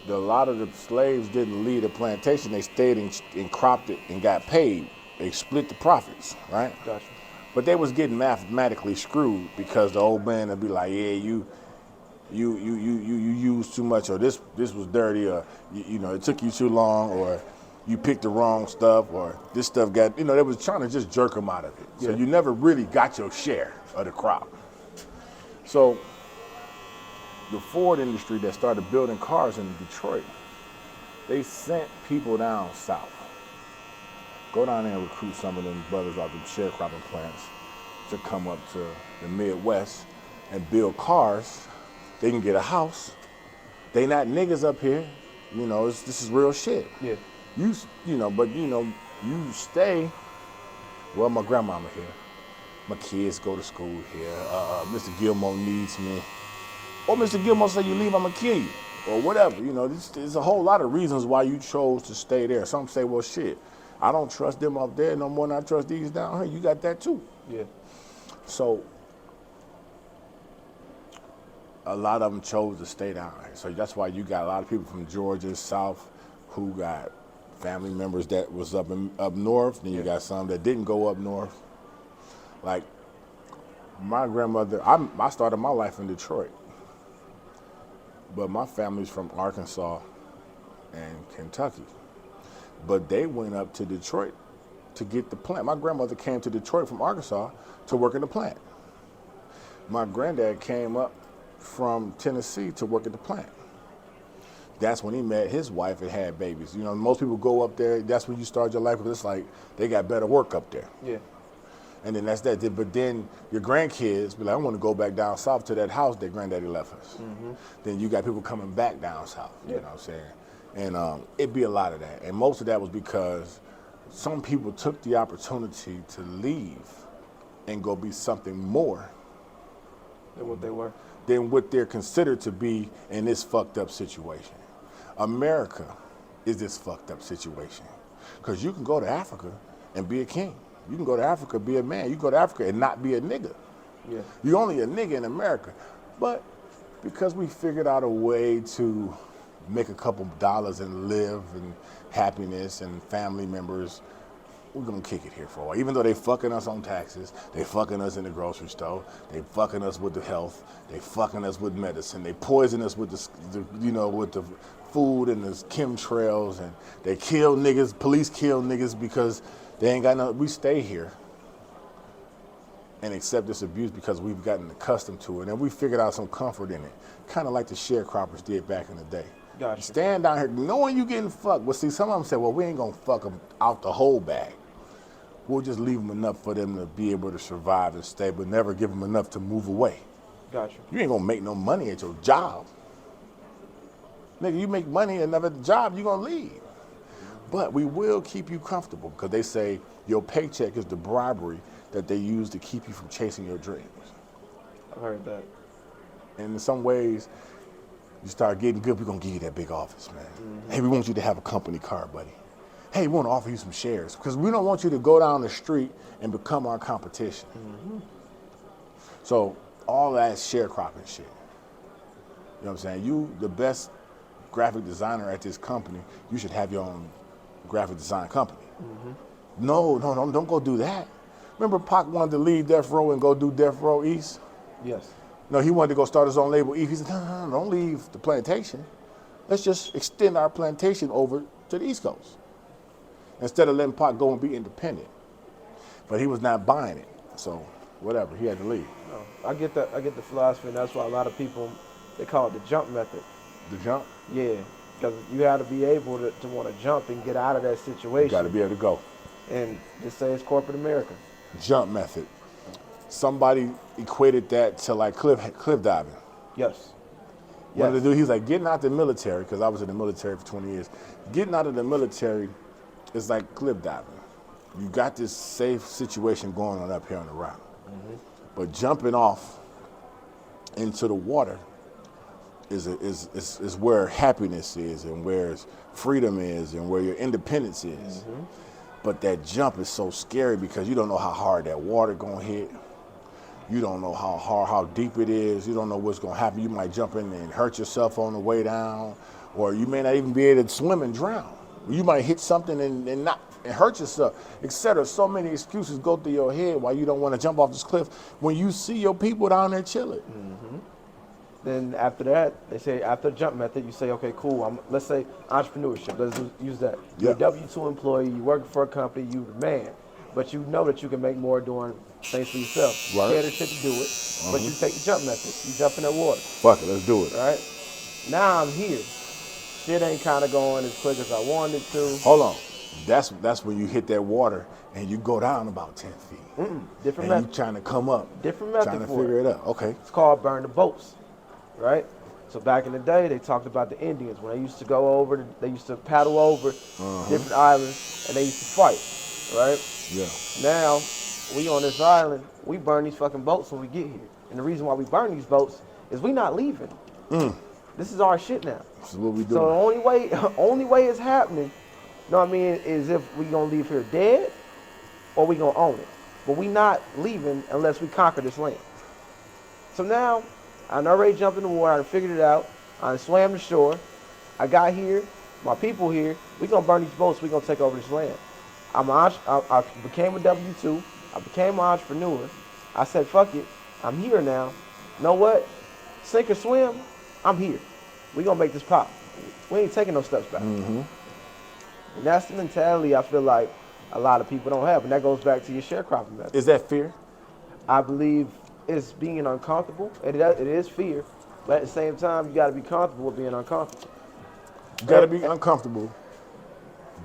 C: a lot of the slaves didn't leave the plantation. They stayed and cropped it and got paid. They split the profits, right?
D: Gotcha.
C: But they was getting mathematically screwed because the old man would be like, yeah, you used too much, or this was dirty, or you know, it took you too long, or you picked the wrong stuff, or this stuff got, you know, they was trying to just jerk them out of it. So
D: Yeah.
C: you never really got your share of the crop. So the Ford industry that started building cars in Detroit, they sent people down south. Go down there and recruit some of them brothers out the sharecropping plants to come up to the Midwest and build cars. They can get a house. They not niggas up here. You know, this is real shit.
D: Yeah.
C: You know, but you know, you stay. Well, my grandmama here. My kids go to school here. Mr. Gilmore needs me. Or Mr. Gilmore say you leave, I'm gonna kill you. Or whatever. You know, there's a whole lot of reasons why you chose to stay there. Some say, well, shit, I don't trust them up there no more than I trust these down here. You got that too.
D: Yeah.
C: So a lot of them chose to stay down here. So that's why you got a lot of people from Georgia, South, who got family members that was up north. Then you got some that didn't go up north. Like my grandmother, I started my life in Detroit, but my family's from Arkansas and Kentucky. But they went up to Detroit to get the plant. My grandmother came to Detroit from Arkansas to work in the plant. My granddad came up from Tennessee to work at the plant. That's when he met his wife and had babies. You know, most people go up there, that's when you start your life, because it's like they got better work up there.
D: Yeah.
C: And then that's that. But then your grandkids be like, I want to go back down south to that house that granddaddy left us. Mm-hmm. Then you got people coming back down south, you know what I'm saying? And it'd be a lot of that. And most of that was because some people took the opportunity to leave and go be something more
D: Than what they were.
C: than what they're considered to be in this fucked up situation. America is this fucked up situation. Because you can go to Africa and be a king. You can go to Africa, be a man. You can go to Africa and not be a nigga.
D: Yeah.
C: You're only a nigga in America. But because we figured out a way to make a couple dollars and live and happiness and family members, we're gonna kick it here for a while. Even though they fucking us on taxes, they fucking us in the grocery store, they fucking us with the health, they fucking us with medicine, they poison us with the you know, with the food and the chemtrails, and they kill niggas, police kill niggas because they ain't got no, we stay here and accept this abuse because we've gotten accustomed to it and we figured out some comfort in it. Kind of like the sharecroppers did back in the day.
D: Gotcha.
C: Stand down here knowing you getting fucked. Well, see, some of them say, well, we ain't gonna fuck them out the whole bag. We'll just leave them enough for them to be able to survive and stay, but never give them enough to move away.
E: Gotcha.
C: You ain't gonna make no money at your job. Nigga, you make money at another job, you gonna leave. But we will keep you comfortable because they say your paycheck is the bribery that they use to keep you from chasing your dreams.
E: I've heard that.
C: And in some ways, you start getting good, we're gonna give you that big office, man. Hey, we want you to have a company car, buddy. Hey, we wanna offer you some shares because we don't want you to go down the street and become our competition. So all that sharecropping shit. You know what I'm saying? You, the best graphic designer at this company, you should have your own graphic design company. No, don't go do that. Remember Pac wanted to leave Death Row and go do Death Row East?
E: Yes.
C: No, he wanted to go start his own label East. He said, no, don't leave the plantation. Let's just extend our plantation over to the East Coast. Instead of letting Pac go and be independent. But he was not buying it. So whatever, he had to leave.
E: No, I get that. I get the philosophy, and that's why a lot of people, they call it the jump method.
C: The jump?
E: Yeah, because you got to be able to want to jump and get out of that situation.
C: You got to be able to go.
E: And just say it's corporate America.
C: Jump method. Somebody equated that to like cliff diving.
E: Yes.
C: One of the dudes, he was like, getting out the military, because I was in the military for 20 years. Getting out of the military is like cliff diving. You got this safe situation going on up here on the rock. But jumping off into the water is where happiness is and where freedom is and where your independence is. But that jump is so scary because you don't know how hard that water gonna hit. You don't know how deep it is. You don't know what's gonna happen. You might jump in and hurt yourself on the way down, or you may not even be able to swim and drown. You might hit something and hurt yourself, etc. So many excuses go through your head why you don't want to jump off this cliff when you see your people down there chilling.
E: Then after that, they say after the jump method, you say, okay, cool. Let's say entrepreneurship. Let's use that. You're a W-2 employee. You work for a company. You the man, but you know that you can make more doing things for yourself.
C: Right.
E: Scared as shit to do it, but you take the jump method. You jump in that water.
C: Fuck it, let's do it.
E: Right? Now I'm here. Shit ain't kind of going as quick as I wanted to.
C: Hold on. That's when you hit that water and you go down about 10 feet.
E: Different
C: and
E: method.
C: you trying to come up.
E: Different method
C: Trying to
E: for
C: figure
E: it.
C: it out. Okay.
E: It's called burn the boats, right? So back in the day, they talked about the Indians when they used to go over. They used to paddle over different islands and they used to fight, right?
C: Yeah.
E: Now we on this island, we burn these fucking boats when we get here, and the reason why we burn these boats is we not leaving. This is our shit now.
C: This is what we do.
E: So the only way it's happening, you know what I mean, is if we gonna leave here dead or we gonna own it. But we not leaving unless we conquer this land. So now, I done already jumped in the water, I done figured it out, I done swam the shore, I got here, my people here, we gonna burn these boats, we gonna take over this land. I became a W-2, I became an entrepreneur, I said, fuck it, I'm here now. You know what? Sink or swim, I'm here. We gonna make this pop. We ain't taking no steps back. And that's the mentality I feel like a lot of people don't have, and that goes back to your sharecropping method.
C: Is that fear?
E: I believe it's being uncomfortable, and it is fear, but at the same time, you gotta be comfortable with being uncomfortable.
C: You gotta be uncomfortable.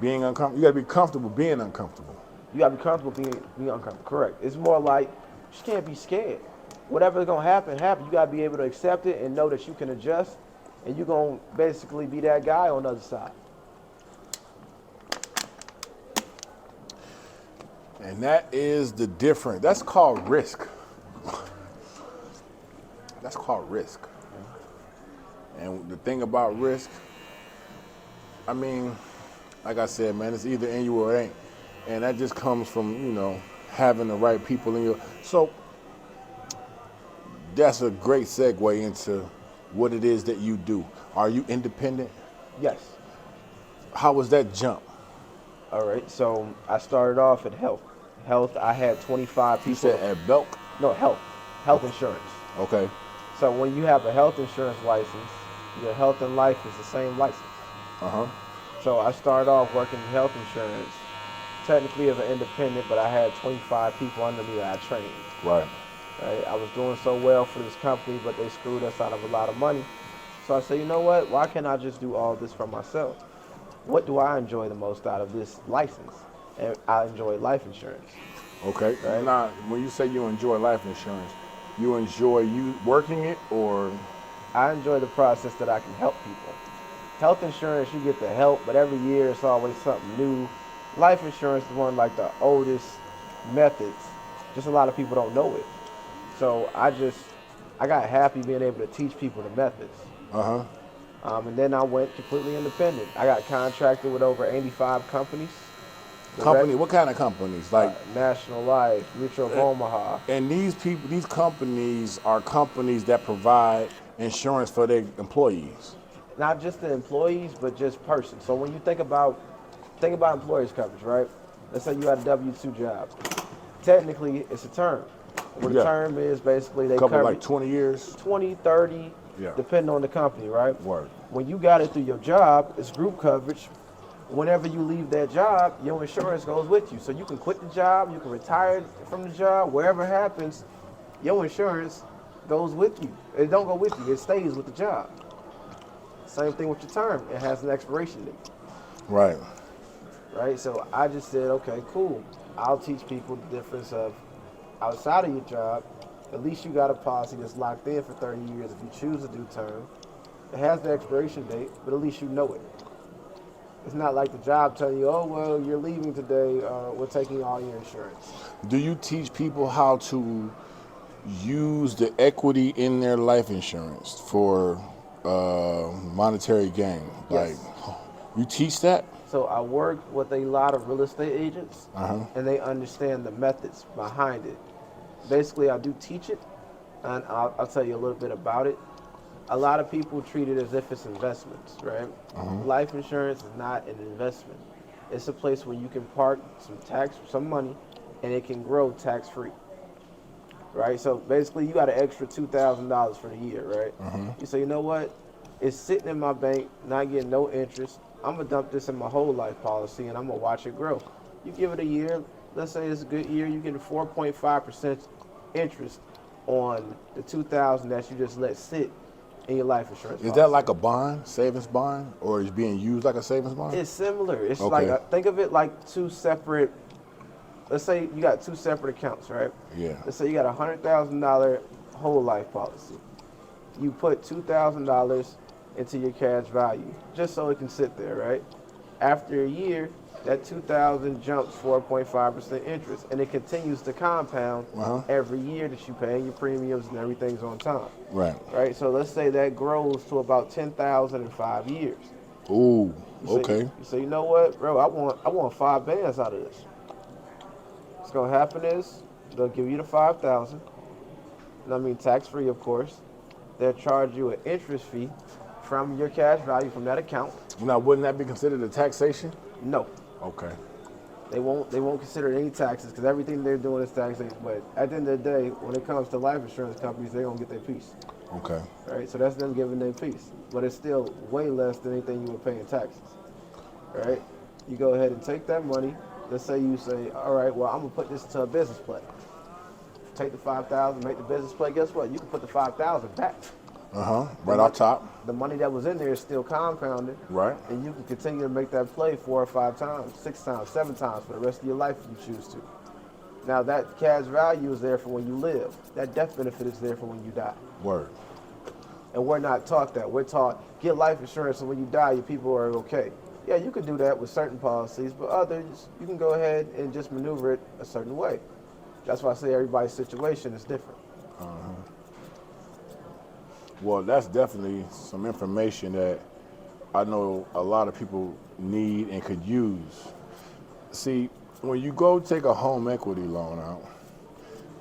C: Being uncomfortable. You gotta be comfortable being uncomfortable.
E: You gotta be comfortable being uncomfortable. Correct. It's more like you just can't be scared. Whatever's gonna happen. You gotta be able to accept it and know that you can adjust, and you're gonna basically be that guy on the other side.
C: And that is the difference. That's called risk. That's called risk. And the thing about risk, I mean, like I said, man, it's either in you or it ain't. And that just comes from, you know, having the right people in your. So that's a great segue into what it is that you do. Are you independent?
E: Yes.
C: How was that jump?
E: All right. So I started off at health. Health. I had 25 people.
C: You said at Belk?
E: No, health insurance.
C: Okay.
E: So when you have a health insurance license, your health and life is the same license. So I started off working in health insurance, technically as an independent, but I had 25 people under me that I trained.
C: Right.
E: I was doing so well for this company, but they screwed us out of a lot of money. So I said, you know what? Why can't I just do all this for myself? What do I enjoy the most out of this license? And I enjoy life insurance.
C: Okay. Right. Now, when you say you enjoy life insurance, you enjoy you working it, or?
E: I enjoy the process that I can help people. Health insurance, you get the help, but every year it's always something new. Life insurance is one of like the oldest methods. Just a lot of people don't know it. So I got happy being able to teach people the methods. And then I went completely independent. I got contracted with over 85 companies.
C: What kind of companies? Like
E: National Life, Mutual of Omaha.
C: And these companies are companies that provide insurance for their employees.
E: Not just the employees, but just persons. So when you think about employees coverage, right? Let's say you had a W-2 job. Technically, it's a term. What the term is basically they cover
C: like 20 years?
E: 20, 30, depending on the company, right?
C: Word.
E: When you got it through your job, it's group coverage. Whenever you leave that job, your insurance goes with you. So you can quit the job, you can retire from the job, wherever it happens, your insurance goes with you. It don't go with you, it stays with the job. Same thing with your term, it has an expiration date.
C: Right.
E: Right, so I just said, okay, cool. I'll teach people the difference of outside of your job, at least you got a policy that's locked in for 30 years if you choose to do term. It has the expiration date, but at least you know it. It's not like the job telling you, oh, well, you're leaving today, we're taking all your insurance.
C: Do you teach people how to use the equity in their life insurance for monetary gain?
E: Yes.
C: Like, you teach that?
E: So I work with a lot of real estate agents, and they understand the methods behind it. Basically, I do teach it, and I'll tell you a little bit about it. A lot of people treat it as if it's investments, right? Life insurance is not an investment. It's a place where you can park some money, and it can grow tax-free, right? So basically, you got an extra $2,000 for the year, right? You say, you know what? It's sitting in my bank, not getting no interest. I'm gonna dump this in my whole life policy, and I'm gonna watch it grow. You give it a year. Let's say it's a good year. You get a 4.5% interest on the $2,000 that you just let sit in your life insurance.
C: Is that like a bond, savings bond, or is it being used like a savings bond?
E: It's similar. It's
C: Okay.
E: like, think of it like two separate, let's say you got two separate accounts, right?
C: Yeah.
E: Let's say you got a $100,000 whole life policy. You put $2,000 into your cash value, just so it can sit there, right? After a year, that $2,000 jumps 4.5% interest, and it continues to compound every year that you pay your premiums and everything's on time.
C: Right.
E: Right. So let's say that grows to about $10,000 in 5 years.
C: Ooh.
E: You
C: Okay.
E: You say, you know what, bro? I want 5 bands out of this. What's gonna happen is they'll give you the $5,000. I mean, tax free, of course. They'll charge you an interest fee from your cash value from that account.
C: Now, wouldn't that be considered a taxation?
E: No.
C: Okay.
E: They won't consider any taxes because everything they're doing is taxation. But at the end of the day, when it comes to life insurance companies, they're gonna get their piece.
C: Okay.
E: Right? So that's them giving their piece. But it's still way less than anything you would pay in taxes. Right? You go ahead and take that money. Let's say you say, all right, well, I'm gonna put this into a business play. Take the $5,000, make the business play. Guess what? You can put the $5,000 back.
C: Right off top.
E: The money that was in there is still compounded.
C: Right.
E: And you can continue to make that play 4 or 5 times, 6 times, 7 times for the rest of your life if you choose to. Now that cash value is there for when you live. That death benefit is there for when you die.
C: Word.
E: And we're not taught that. We're taught get life insurance and when you die, your people are okay. Yeah, you can do that with certain policies, but others, you can go ahead and just maneuver it a certain way. That's why I say everybody's situation is different.
C: Well, that's definitely some information that I know a lot of people need and could use. See, when you go take a home equity loan out,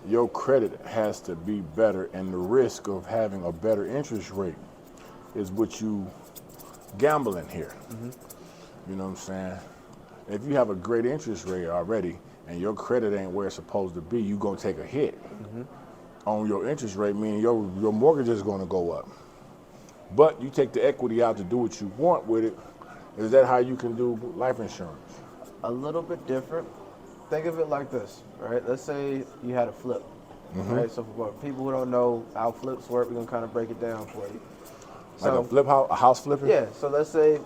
C: your credit has to be better, and the risk of having a better interest rate is what you gambling here. You know what I'm saying? If you have a great interest rate already and your credit ain't where it's supposed to be, you're gonna take a hit on your interest rate, meaning your mortgage is gonna go up. But you take the equity out to do what you want with it. Is that how you can do life insurance?
E: A little bit different. Think of it like this, right? Let's say you had a flip, right? So for people who don't know how flips work, we're gonna kind of break it down for you.
C: Like a house flipping?
E: Yeah. So let's say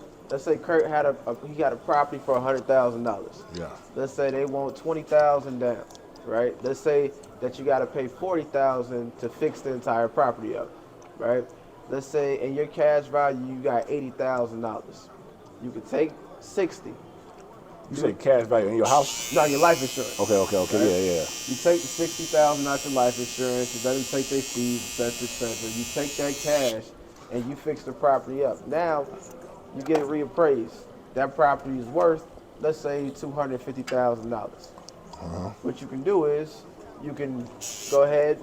E: Kurt had he got a property for $100,000.
C: Yeah.
E: Let's say they want $20,000 down. right? Let's say that you got to pay $40,000 to fix the entire property up, right? Let's say in your cash value you got $80,000. You could take 60.
C: You say cash value in your house?
E: No, your life insurance.
C: Okay, right? Yeah.
E: You take the $60,000 out your life insurance. It doesn't take their fees, etc. You take that cash and you fix the property up. Now you get it reappraised. That property is worth, let's say, $250,000. What you can do is you can go ahead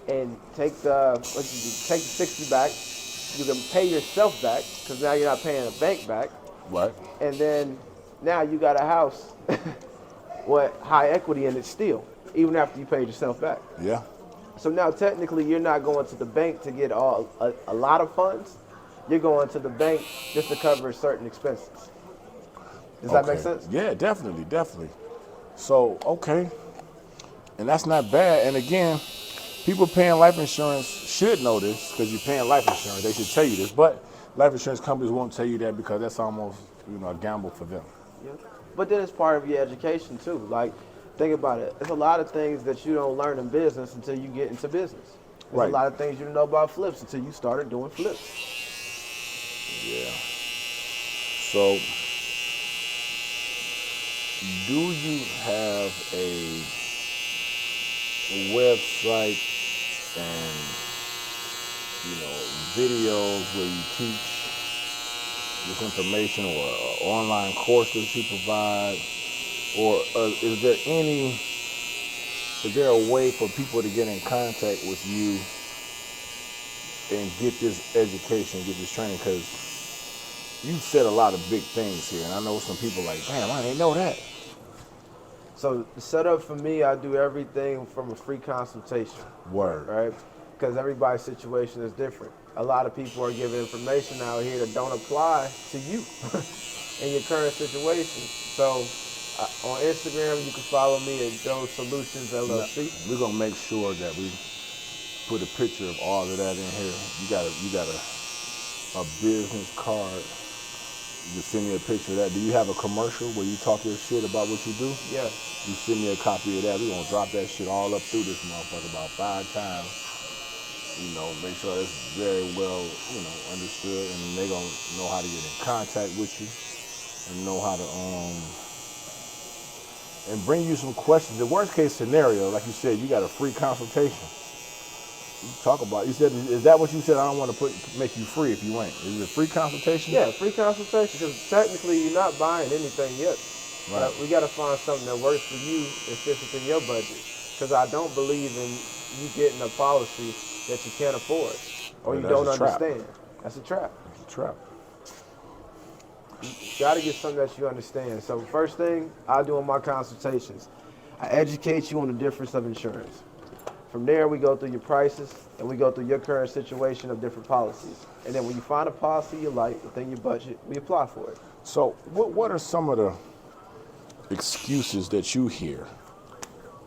E: and take the 60 back. You can pay yourself back because now you're not paying a bank back.
C: Right.
E: And then now you got a house with high equity in it still, even after you paid yourself back.
C: Yeah.
E: So now technically you're not going to the bank to get a lot of funds. You're going to the bank just to cover certain expenses. Does that make sense?
C: Yeah, definitely. So, okay. And that's not bad. And again, people paying life insurance should know this because you're paying life insurance. They should tell you this. But life insurance companies won't tell you that because that's almost, a gamble for them.
E: Yeah. But then it's part of your education too. Like, think about it. There's a lot of things that you don't learn in business until you get into business. There's
C: Right.
E: a lot of things you don't know about flips until you started doing flips.
C: Yeah. So, do you have a website and, videos where you teach this information or an online course that you provide? Or is there a way for people to get in contact with you and get this education, get this training? Because you said a lot of big things here, and I know some people like, damn, I didn't know that.
E: So the setup for me, I do everything from a free consultation.
C: Word.
E: Right? Because everybody's situation is different. A lot of people are giving information out here that don't apply to you in your current situation. So on Instagram, you can follow me at Joe Solutions LLC.
C: We're gonna make sure that we put a picture of all of that in here. You got a business card. You send me a picture of that. Do you have a commercial where you talk your shit about what you do?
E: Yeah.
C: You send me a copy of that. We're gonna drop that shit all up through this motherfucker about 5 times. Make sure it's very well, understood, and they're gonna know how to get in contact with you and know how to and bring you some questions. The worst case scenario, like you said, you got a free consultation. You said, is that what you said? I don't want to make you free if you ain't. Is it a free consultation?
E: Yeah, free consultation, because technically you're not buying anything yet.
C: Right.
E: We got to find something that works for you and fits within your budget. Because I don't believe in you getting a policy that you can't afford or you don't understand. That's a trap.
C: It's a trap.
E: You got to get something that you understand. So first thing I do in my consultations, I educate you on the difference of insurance. From there, we go through your prices and we go through your current situation of different policies. And then when you find a policy you like within your budget, we apply for it.
C: So what are some of the excuses that you hear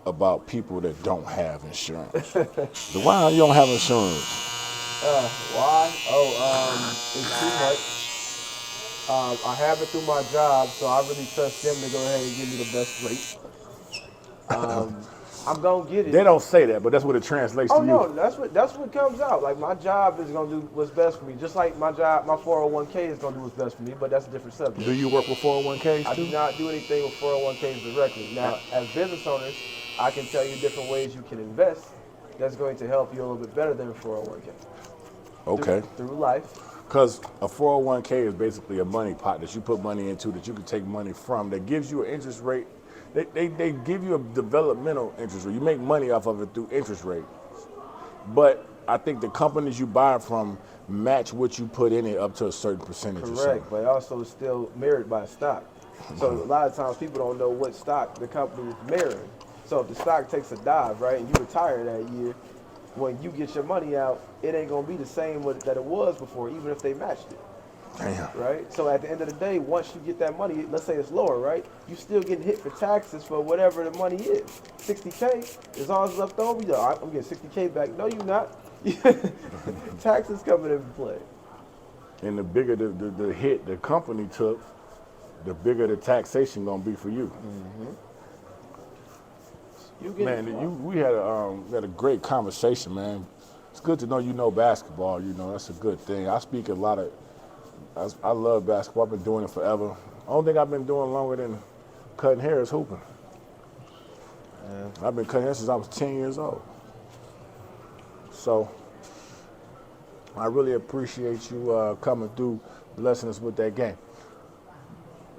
C: about people that don't have insurance? Why you don't have insurance?
E: Why? It's too much. I have it through my job, so I really trust them to go ahead and give me the best rate. I'm gonna get it.
C: They don't say that, but that's what it translates to you.
E: Oh no, that's what comes out. Like, my job is gonna do what's best for me. Just like my job, my 401k is gonna do what's best for me, but that's a different subject.
C: Do you work with 401ks
E: I
C: too?
E: do not do anything with 401ks directly. Now, as business owners, I can tell you different ways you can invest that's going to help you a little bit better than a 401k.
C: Okay.
E: Through life.
C: Because a 401k is basically a money pot that you put money into that you can take money from that gives you an interest rate. They give you a developmental interest rate. You make money off of it through interest rate. But I think the companies you buy from match what you put in it up to a certain percentage.
E: Correct, but also it's still mirrored by stock. So a lot of times people don't know what stock the company is mirroring. So if the stock takes a dive, right, and you retire that year, when you get your money out, it ain't gonna be the same that it was before, even if they matched it.
C: Damn.
E: Right? So at the end of the day, once you get that money, let's say it's lower, right? You still getting hit for taxes for whatever the money is. 60K, as long as it's left over, you're like, I'm getting 60K back. No, you're not. Taxes coming into play.
C: And the bigger the hit the company took, the bigger the taxation gonna be for you.
E: Mm-hmm.
C: Man, we had a great conversation, man. It's good to know you know basketball. You know, that's a good thing. I speak a lot of. I love basketball. I've been doing it forever. Only thing I've been doing longer than cutting hair is hooping. I've been cutting hair since I was 10 years old. So I really appreciate you coming through, blessing us with that game.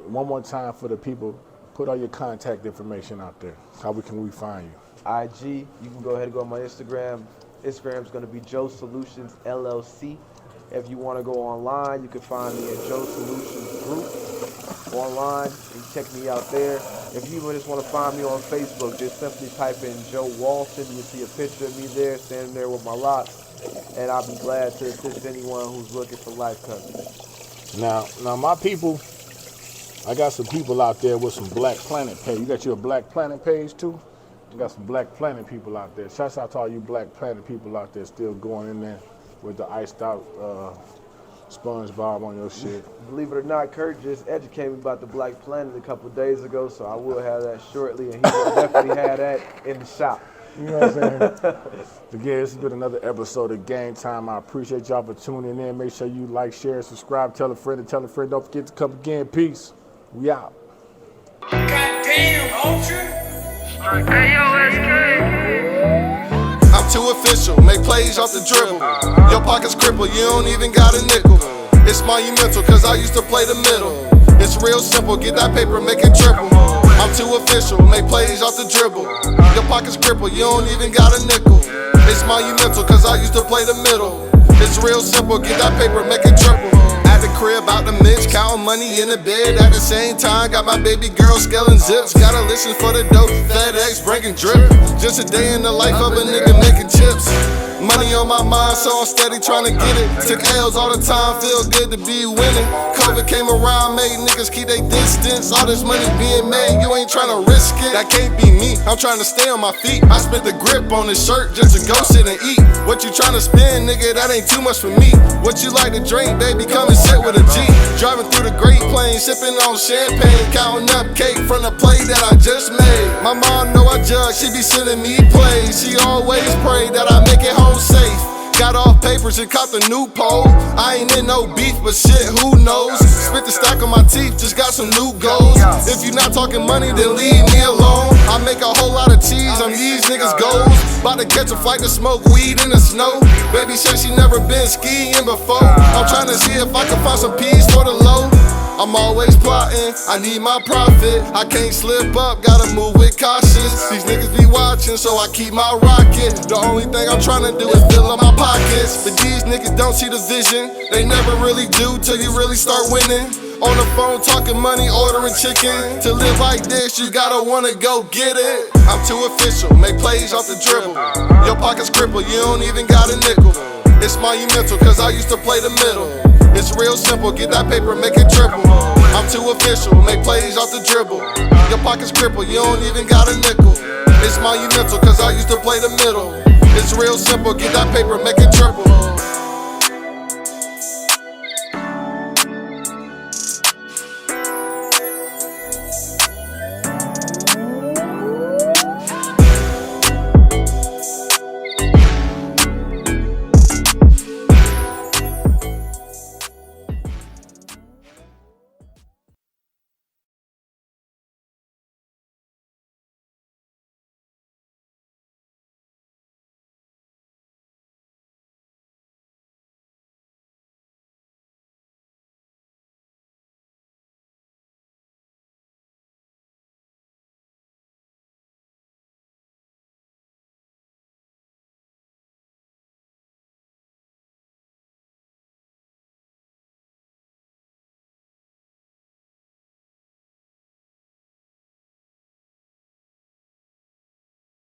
C: One more time for the people, put all your contact information out there. How can we find you?
E: IG, you can go ahead and go on my Instagram. Instagram's going to be Joe Solutions LLC. If you want to go online, you can find me at Joe Solutions Group online. You can check me out there. If you just want to find me on Facebook, just simply type in Joe Walton. You'll see a picture of me there, standing there with my locks. And I'll be glad to assist anyone who's looking for life coverage.
C: Now, my people, I got some people out there with some Black Planet page. You got your Black Planet page too? You got some Black Planet people out there. Shouts out to all you Black Planet people out there still going in there with the iced out SpongeBob on your shit.
E: Believe it or not, Kurt just educated me about the Black Planet a couple of days ago, so I will have that shortly, and he will definitely have that in the shop.
C: You know what I'm saying? Again, this has been another episode of Game Time. I appreciate y'all for tuning in. Make sure you like, share, subscribe, tell a friend, and tell a friend. Don't forget to come again. Peace. We out.
G: Goddamn, Ultra.
A: I'm too official, make plays off the dribble. Your pockets crippled, you don't even got a nickel. It's monumental, cause I used to play the middle. It's real simple, get that paper, make it triple. I'm too official, make plays off the dribble. Your pockets crippled, you don't even got a nickel. It's monumental, cause I used to play the middle. It's real simple, get that paper, make it triple. At the crib, out the mix, counting money in the bed. At the same time, got my baby girl scaling zips. Gotta listen for the dope, FedEx breaking drip. Just a day in the life of a nigga making chips. Money on my mind, so I'm steady trying to get it. Took L's all the time, feels good to be winning. COVID came around, made niggas keep their distance. All this money being made, you ain't trying to risk it. That can't be me, I'm trying to stay on my feet. I spent the grip on this shirt just to go sit and eat. What you trying to spend, nigga, that ain't too much for me. What you like to drink, baby, come and sit with a G. Driving through the Great Plains, sipping on champagne, counting up cake from the plate that I just made. My mom know I judge, she be sending me plays. She always pray that I make it home safe. Got off papers and caught the new pole. I ain't in no beef, but shit, who knows? Spit the stack on my teeth, just got some new goals. If you not talking money, then leave me alone. I make a whole lot of cheese, I'm these niggas' goals. About to catch a flight to smoke weed in the snow. Baby said she never been skiing before. I'm trying to see if I can find some peas for the low. I'm always plotting, I need my profit. I can't slip up, gotta move with caution. These niggas be watching, so I keep my rocket. The only thing I'm trying to do is fill up my pockets. But these niggas don't see the vision. They never really do till you really start winning. On the phone talking money, ordering chicken. To live like this, you gotta wanna go get it. I'm too official, make plays off the dribble. Your pockets crippled, you don't even got a nickel. It's monumental, cause I used to play the middle. It's real simple, get that paper, make it triple. I'm too official, make plays off the dribble. Your pockets crippled, you don't even got a nickel. It's monumental, cause I used to play the middle. It's real simple, get that paper, make it triple.